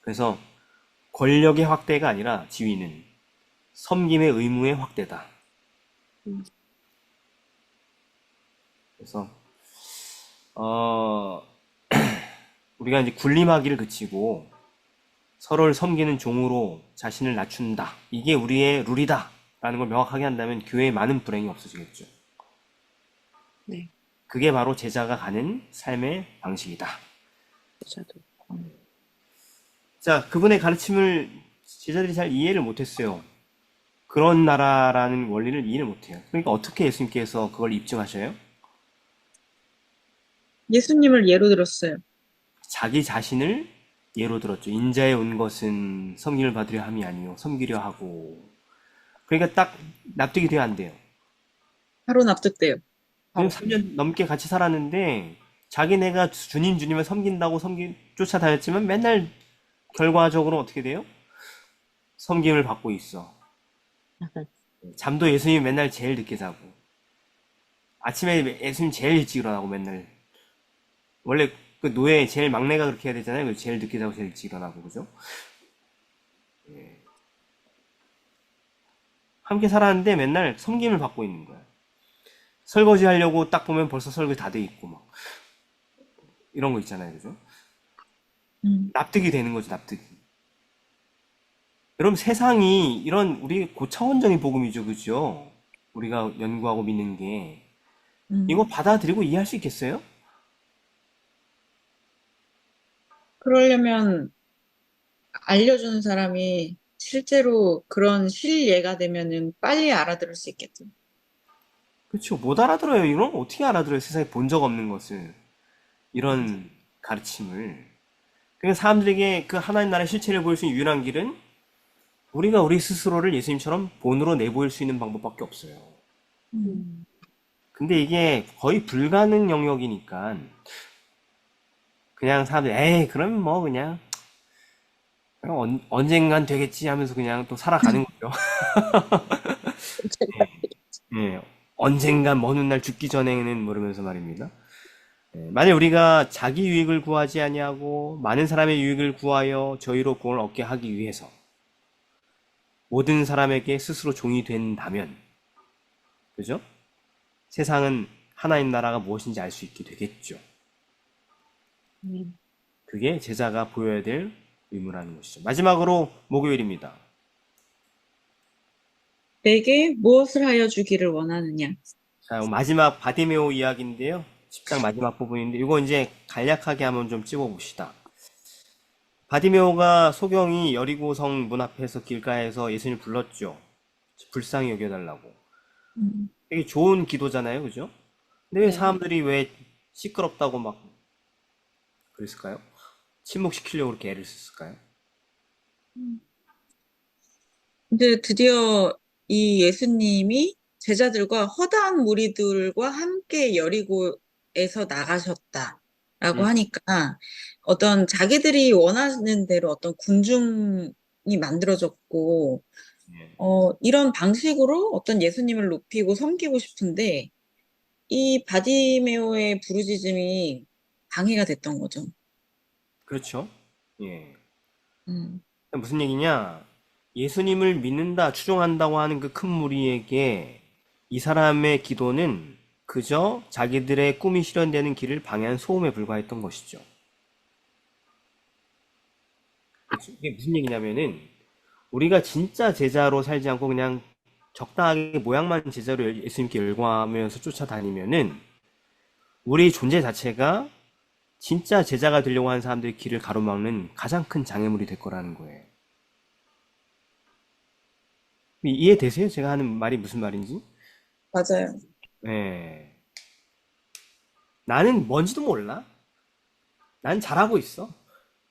S1: 그래서 권력의 확대가 아니라 지위는 섬김의 의무의 확대다.
S3: 음.
S1: 그래서 우리가 이제 군림하기를 그치고 서로를 섬기는 종으로 자신을 낮춘다. 이게 우리의 룰이다. 라는 걸 명확하게 한다면 교회에 많은 불행이 없어지겠죠.
S3: 네.
S1: 그게 바로 제자가 가는 삶의 방식이다.
S3: 저도.
S1: 자, 그분의 가르침을 제자들이 잘 이해를 못했어요. 그런 나라라는 원리를 이해를 못해요. 그러니까 어떻게 예수님께서 그걸 입증하셔요?
S2: 예수님을 예로 들었어요.
S1: 자기 자신을 예로 들었죠. 인자에 온 것은 섬김을 받으려 함이 아니요 섬기려 하고. 그러니까 딱 납득이 돼야 안 돼요.
S2: 바로 납득돼요.
S1: 왜냐면 3년 넘게 같이 살았는데 자기네가 주님을 섬긴다고 쫓아다녔지만 맨날 결과적으로 어떻게 돼요? 섬김을 받고 있어. 잠도 예수님이 맨날 제일 늦게 자고 아침에 예수님 제일 일찍 일어나고 맨날 원래 그 노예 제일 막내가 그렇게 해야 되잖아요. 그래서 제일 늦게 자고 제일 일찍 일어나고 그죠? 함께 살았는데 맨날 섬김을 받고 있는 거야. 설거지 하려고 딱 보면 벌써 설거지 다 돼 있고 막 이런 거 있잖아요. 그죠? 납득이 되는 거죠. 납득이. 여러분 세상이 이런 우리 고차원적인 복음이죠. 그죠? 우리가 연구하고 믿는 게 이거 받아들이고 이해할 수 있겠어요?
S2: 그러려면 알려주는 사람이 실제로 그런 실예가 되면은 빨리 알아들을 수 있겠죠.
S1: 그렇죠. 못 알아들어요. 이런 거 어떻게 알아들어요? 세상에 본 적 없는 것을. 이런 가르침을. 그러니까 사람들에게 그 하나님 나라의 실체를 보일 수 있는 유일한 길은 우리가 우리 스스로를 예수님처럼 본으로 내보일 수 있는 방법밖에 없어요. 근데 이게 거의 불가능 영역이니까 그냥 사람들이 에이 그러면 뭐 그냥 언젠간 되겠지 하면서 그냥 또 살아가는 거죠. 예, 언젠간 먼 훗날 죽기 전에는 모르면서 말입니다. 예, 만약 우리가 자기 유익을 구하지 아니하고 많은 사람의 유익을 구하여 저희로 구원을 얻게 하기 위해서 모든 사람에게 스스로 종이 된다면, 그죠? 세상은 하나님 나라가 무엇인지 알 수 있게 되겠죠. 그게 제자가 보여야 될 의무라는 것이죠. 마지막으로 목요일입니다.
S2: 내게 무엇을 하여 주기를 원하느냐?
S1: 자, 마지막 바디메오 이야기인데요. 10장 마지막 부분인데 이거 이제 간략하게 한번 좀 찍어봅시다. 바디메오가 소경이 여리고성 문 앞에서 길가에서 예수님을 불렀죠. 불쌍히 여겨달라고. 되게 좋은 기도잖아요, 그죠? 근데 왜 사람들이 왜 시끄럽다고 막 그랬을까요? 침묵시키려고 그렇게 애를 썼을까요?
S2: 근데 드디어 이 예수님이 제자들과 허다한 무리들과 함께 여리고에 에서 나가셨다라고
S1: 음,
S2: 하니까 어떤 자기들이 원하는 대로 어떤 군중이 만들어졌고,
S1: 예.
S2: 이런 방식으로 어떤 예수님을 높이고 섬기고 싶은데, 이 바디메오의 부르짖음이 방해가 됐던 거죠.
S1: 그렇죠. 예.
S2: 음,
S1: 무슨 얘기냐? 예수님을 믿는다, 추종한다고 하는 그 큰 무리에게 이 사람의 기도는 그저 자기들의 꿈이 실현되는 길을 방해한 소음에 불과했던 것이죠. 그렇죠? 이게 무슨 얘기냐면은 우리가 진짜 제자로 살지 않고 그냥 적당하게 모양만 제자로 예수님께 열광하면서 쫓아다니면은 우리 존재 자체가 진짜 제자가 되려고 하는 사람들의 길을 가로막는 가장 큰 장애물이 될 거라는 거예요. 이해되세요? 제가 하는 말이 무슨 말인지?
S2: 맞아요.
S1: 예. 나는 뭔지도 몰라. 난 잘하고 있어.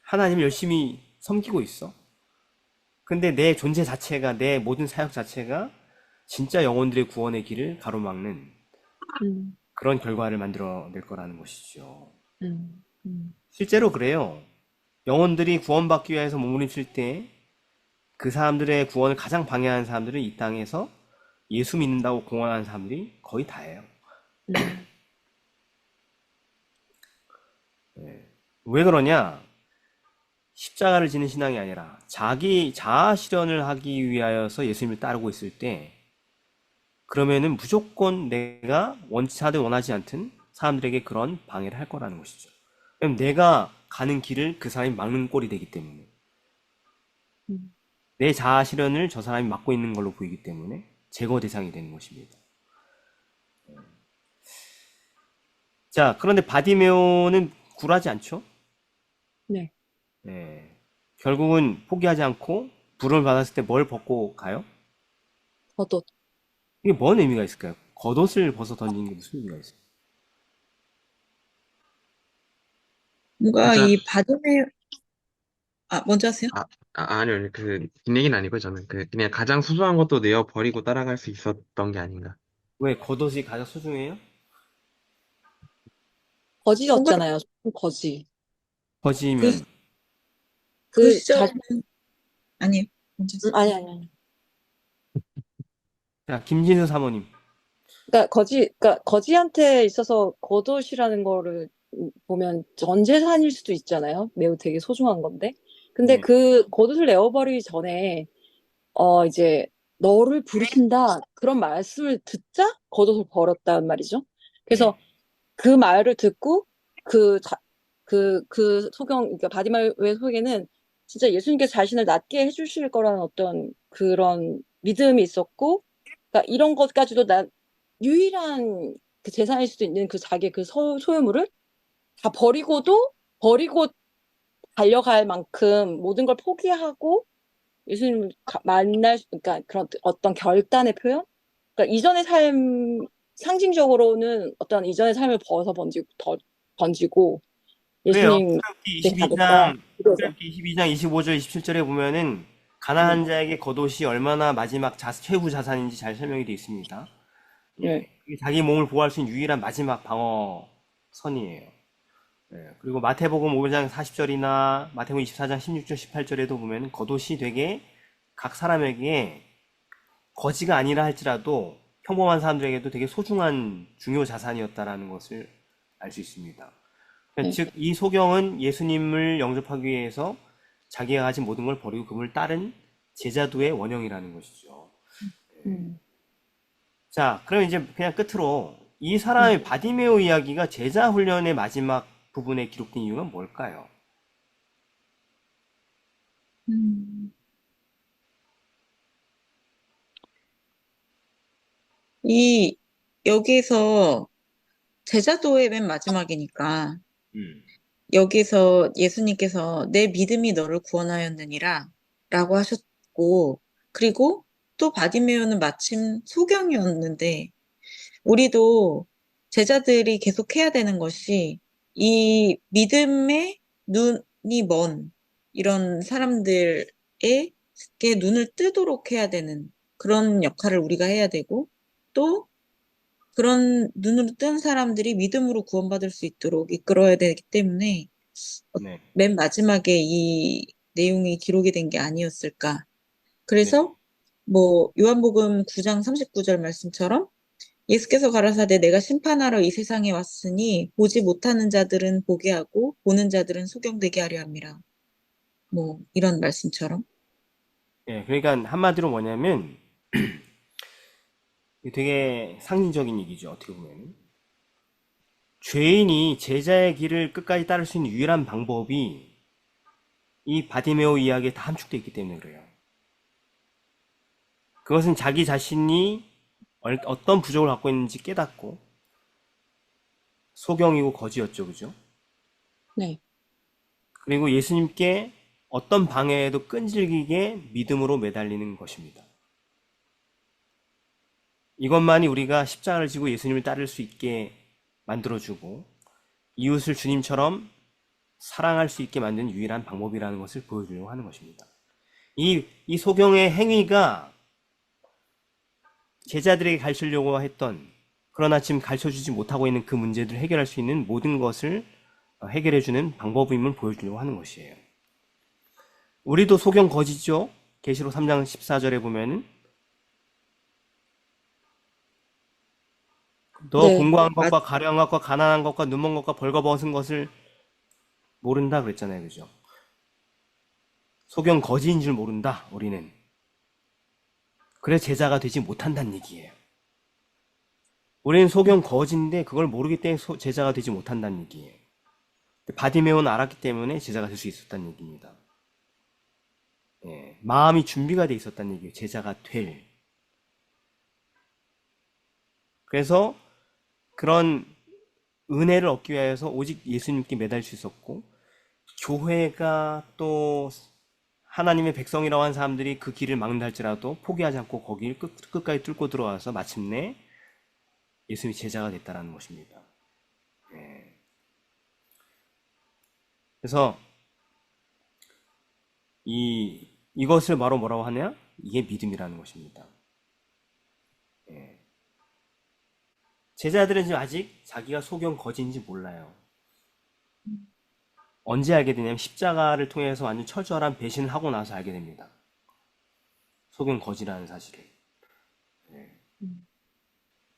S1: 하나님 열심히 섬기고 있어. 근데 내 존재 자체가, 내 모든 사역 자체가 진짜 영혼들의 구원의 길을 가로막는
S3: 음,
S1: 그런 결과를 만들어낼 거라는 것이죠.
S3: 음, 음,
S1: 실제로 그래요. 영혼들이 구원받기 위해서 몸부림칠 때 그 사람들의 구원을 가장 방해하는 사람들은 이 땅에서 예수 믿는다고 공언하는 사람들이 거의 다예요.
S3: 음,
S1: 왜 그러냐? 십자가를 지는 신앙이 아니라 자기 자아 실현을 하기 위하여서 예수님을 따르고 있을 때 그러면은 무조건 내가 원치 하든 원하지 않든 사람들에게 그런 방해를 할 거라는 것이죠. 그럼 내가 가는 길을 그 사람이 막는 꼴이 되기 때문에
S3: 음.
S1: 내 자아 실현을 저 사람이 막고 있는 걸로 보이기 때문에 제거 대상이 되는 것입니다. 자, 그런데 바디메오는 굴하지 않죠?
S3: 네.
S1: 예. 결국은 포기하지 않고 부름을 받았을 때 뭘 벗고 가요?
S3: 겉옷.
S1: 이게 뭔 의미가 있을까요? 겉옷을 벗어 던지는 게 무슨 의미가 있어요?
S2: 뭔가
S4: 가장,
S2: 이 바디메오, 먼저 하세요.
S4: 아니요. 긴 얘기는 아니고 저는 그냥 가장 소중한 것도 내어 버리고 따라갈 수 있었던 게 아닌가.
S1: 왜 겉옷이 가장 소중해요?
S2: 뭔가
S3: 거지였잖아요. 거지.
S2: 그,
S1: 거지면
S2: 그
S3: 그
S2: 시절,
S3: 자,
S2: 아니에요. 먼저 하세요.
S3: 아니, 아니, 아니.
S1: 자, 김진수 사모님.
S3: 그러니까 거지한테 있어서 겉옷이라는 거를 보면 전 재산일 수도 있잖아요. 매우 되게 소중한 건데. 근데
S1: 네.
S3: 그 겉옷을 내어버리기 전에, 이제, 너를 부르신다. 그런 말씀을 듣자 겉옷을 버렸단 말이죠.
S1: 네.
S3: 그래서 그 말을 듣고 그, 자, 그 그러니까 바디마의 속에는 진짜 예수님께서 자신을 낮게 해주실 거라는 어떤 그런 믿음이 있었고, 그러니까 이런 것까지도 유일한 그 재산일 수도 있는 그 자기의 그 소유물을 다 버리고 달려갈 만큼 모든 걸 포기하고 예수님을 그러니까 그런 어떤 결단의 표현? 그러니까 이전의 상징적으로는 어떤 이전의 삶을 던지고
S1: 왜요?
S3: 예수님
S1: 출애굽기
S3: 가겠다.
S1: 22장,
S3: 이거죠.
S1: 출애굽기 22장 25절 27절에 보면은
S3: 네.
S1: 가나안 자에게 겉옷이 얼마나 마지막 최후 자산인지 잘 설명이 되어 있습니다. 예.
S3: 네.
S1: 이게 자기 몸을 보호할 수 있는 유일한 마지막 방어선이에요. 예. 그리고 마태복음 5장 40절이나 마태복음 24장 16절 18절에도 보면 겉옷이 되게 각 사람에게 거지가 아니라 할지라도 평범한 사람들에게도 되게 소중한 중요 자산이었다라는 것을 알 수 있습니다.
S3: 네.
S1: 즉, 이 소경은 예수님을 영접하기 위해서 자기가 가진 모든 걸 버리고 그분을 따른 제자도의 원형이라는 것이죠.
S3: 음.
S1: 자, 그럼 이제 그냥 끝으로 이
S3: 음.
S1: 사람의 바디메오 이야기가 제자 훈련의 마지막 부분에 기록된 이유가 뭘까요?
S2: 음, 이, 여기서 제자도의 맨 마지막이니까,
S1: 음,
S2: 여기서 예수님께서 내 믿음이 너를 구원하였느니라 라고 하셨고, 그리고 또 바디메오는 마침 소경이었는데, 우리도 제자들이 계속 해야 되는 것이 이 믿음의 눈이 먼 이런 사람들에게 눈을 뜨도록 해야 되는 그런 역할을 우리가 해야 되고, 또 그런 눈으로 뜬 사람들이 믿음으로 구원받을 수 있도록 이끌어야 되기 때문에
S1: 네,
S2: 맨 마지막에 이 내용이 기록이 된 게 아니었을까.
S1: 네,
S2: 그래서 뭐 요한복음 9장 39절 말씀처럼 예수께서 가라사대 내가 심판하러 이 세상에 왔으니 보지 못하는 자들은 보게 하고 보는 자들은 소경되게 하려 함이라. 뭐 이런 말씀처럼.
S1: 네. 그러니까 한마디로 뭐냐면 이게 되게 상징적인 얘기죠. 어떻게 보면 죄인이 제자의 길을 끝까지 따를 수 있는 유일한 방법이 이 바디메오 이야기에 다 함축되어 있기 때문에 그래요. 그것은 자기 자신이 어떤 부족을 갖고 있는지 깨닫고 소경이고 거지였죠, 그죠?
S3: 네.
S1: 그리고 예수님께 어떤 방해에도 끈질기게 믿음으로 매달리는 것입니다. 이것만이 우리가 십자가를 지고 예수님을 따를 수 있게 만들어주고 이웃을 주님처럼 사랑할 수 있게 만드는 유일한 방법이라는 것을 보여주려고 하는 것입니다. 이 소경의 행위가 제자들에게 가르치려고 했던, 그러나 지금 가르쳐주지 못하고 있는 그 문제들을 해결할 수 있는 모든 것을 해결해주는 방법임을 보여주려고 하는 것이에요. 우리도 소경 거지죠? 계시록 3장 14절에 보면은 너
S3: 네.
S1: 공고한
S2: 맞,
S1: 것과 가련한 것과 가난한 것과 눈먼 것과 벌거벗은 것을 모른다 그랬잖아요, 그죠? 소경 거지인 줄 모른다, 우리는. 그래서 제자가 되지 못한다는 얘기예요. 우리는 소경 거지인데 그걸 모르기 때문에 제자가 되지 못한다는 얘기예요. 바디메오는 알았기 때문에 제자가 될 수 있었다는 얘기입니다. 예, 마음이 준비가 돼 있었다는 얘기예요. 제자가 될. 그래서 그런 은혜를 얻기 위해서 오직 예수님께 매달 수 있었고, 교회가 또 하나님의 백성이라고 하는 사람들이 그 길을 막는다 할지라도 포기하지 않고 거길 끝까지 뚫고 들어와서 마침내 예수님이 제자가 됐다라는 것입니다. 예. 그래서 이것을 바로 뭐라고 하냐? 이게 믿음이라는 것입니다. 예. 제자들은 지금 아직 자기가 소경 거지인지 몰라요. 언제 알게 되냐면 십자가를 통해서 완전 철저한 배신을 하고 나서 알게 됩니다. 소경 거지라는 사실을.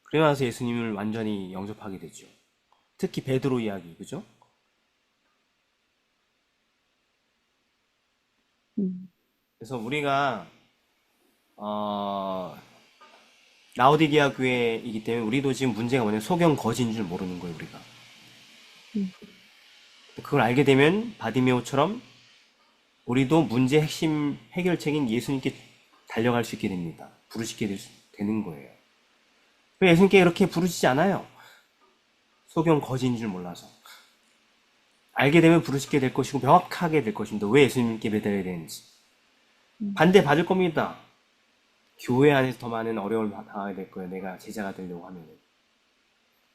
S1: 그러면서 예수님을 완전히 영접하게 되죠. 특히 베드로 이야기, 그죠?
S3: 음.
S1: 그래서 우리가 라오디게아 교회이기 때문에 우리도 지금 문제가 뭐냐면 소경 거지인 줄 모르는 거예요, 우리가.
S3: 음.
S1: 그걸 알게 되면 바디메오처럼 우리도 문제 핵심 해결책인 예수님께 달려갈 수 있게 됩니다. 부르짖게 되는 거예요. 예수님께 이렇게 부르짖지 않아요. 소경 거지인 줄 몰라서. 알게 되면 부르짖게 될 것이고 명확하게 될 것입니다. 왜 예수님께 매달려야 되는지. 반대 받을 겁니다. 교회 안에서 더 많은 어려움을 당하게 될 거예요. 내가 제자가 되려고 하면.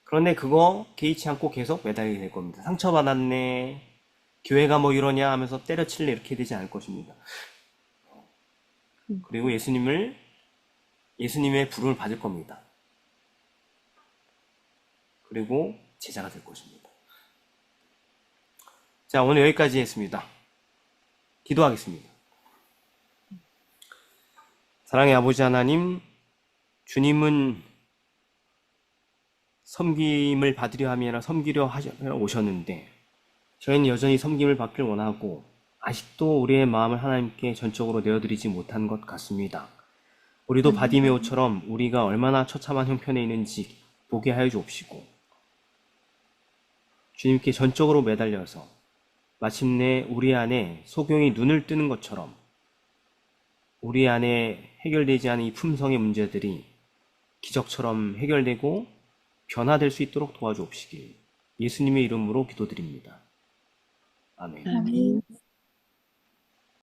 S1: 그런데 그거 개의치 않고 계속 매달리게 될 겁니다. 상처받았네. 교회가 뭐 이러냐 하면서 때려칠래 이렇게 되지 않을 것입니다. 그리고 예수님의 부름을 받을 겁니다. 그리고 제자가 될 것입니다. 자, 오늘 여기까지 했습니다. 기도하겠습니다. 사랑의 아버지 하나님, 주님은 섬김을 받으려 하면 섬기려 오셨는데 저희는 여전히 섬김을 받길 원하고 아직도 우리의 마음을 하나님께 전적으로 내어드리지 못한 것 같습니다. 우리도 바디메오처럼 우리가 얼마나 처참한 형편에 있는지 보게 하여 주옵시고 주님께 전적으로 매달려서 마침내 우리 안에 소경이 눈을 뜨는 것처럼 우리 안에 해결되지 않은 이 품성의 문제들이 기적처럼 해결되고 변화될 수 있도록 도와주옵시길 예수님의 이름으로 기도드립니다. 아멘.
S3: 아멘.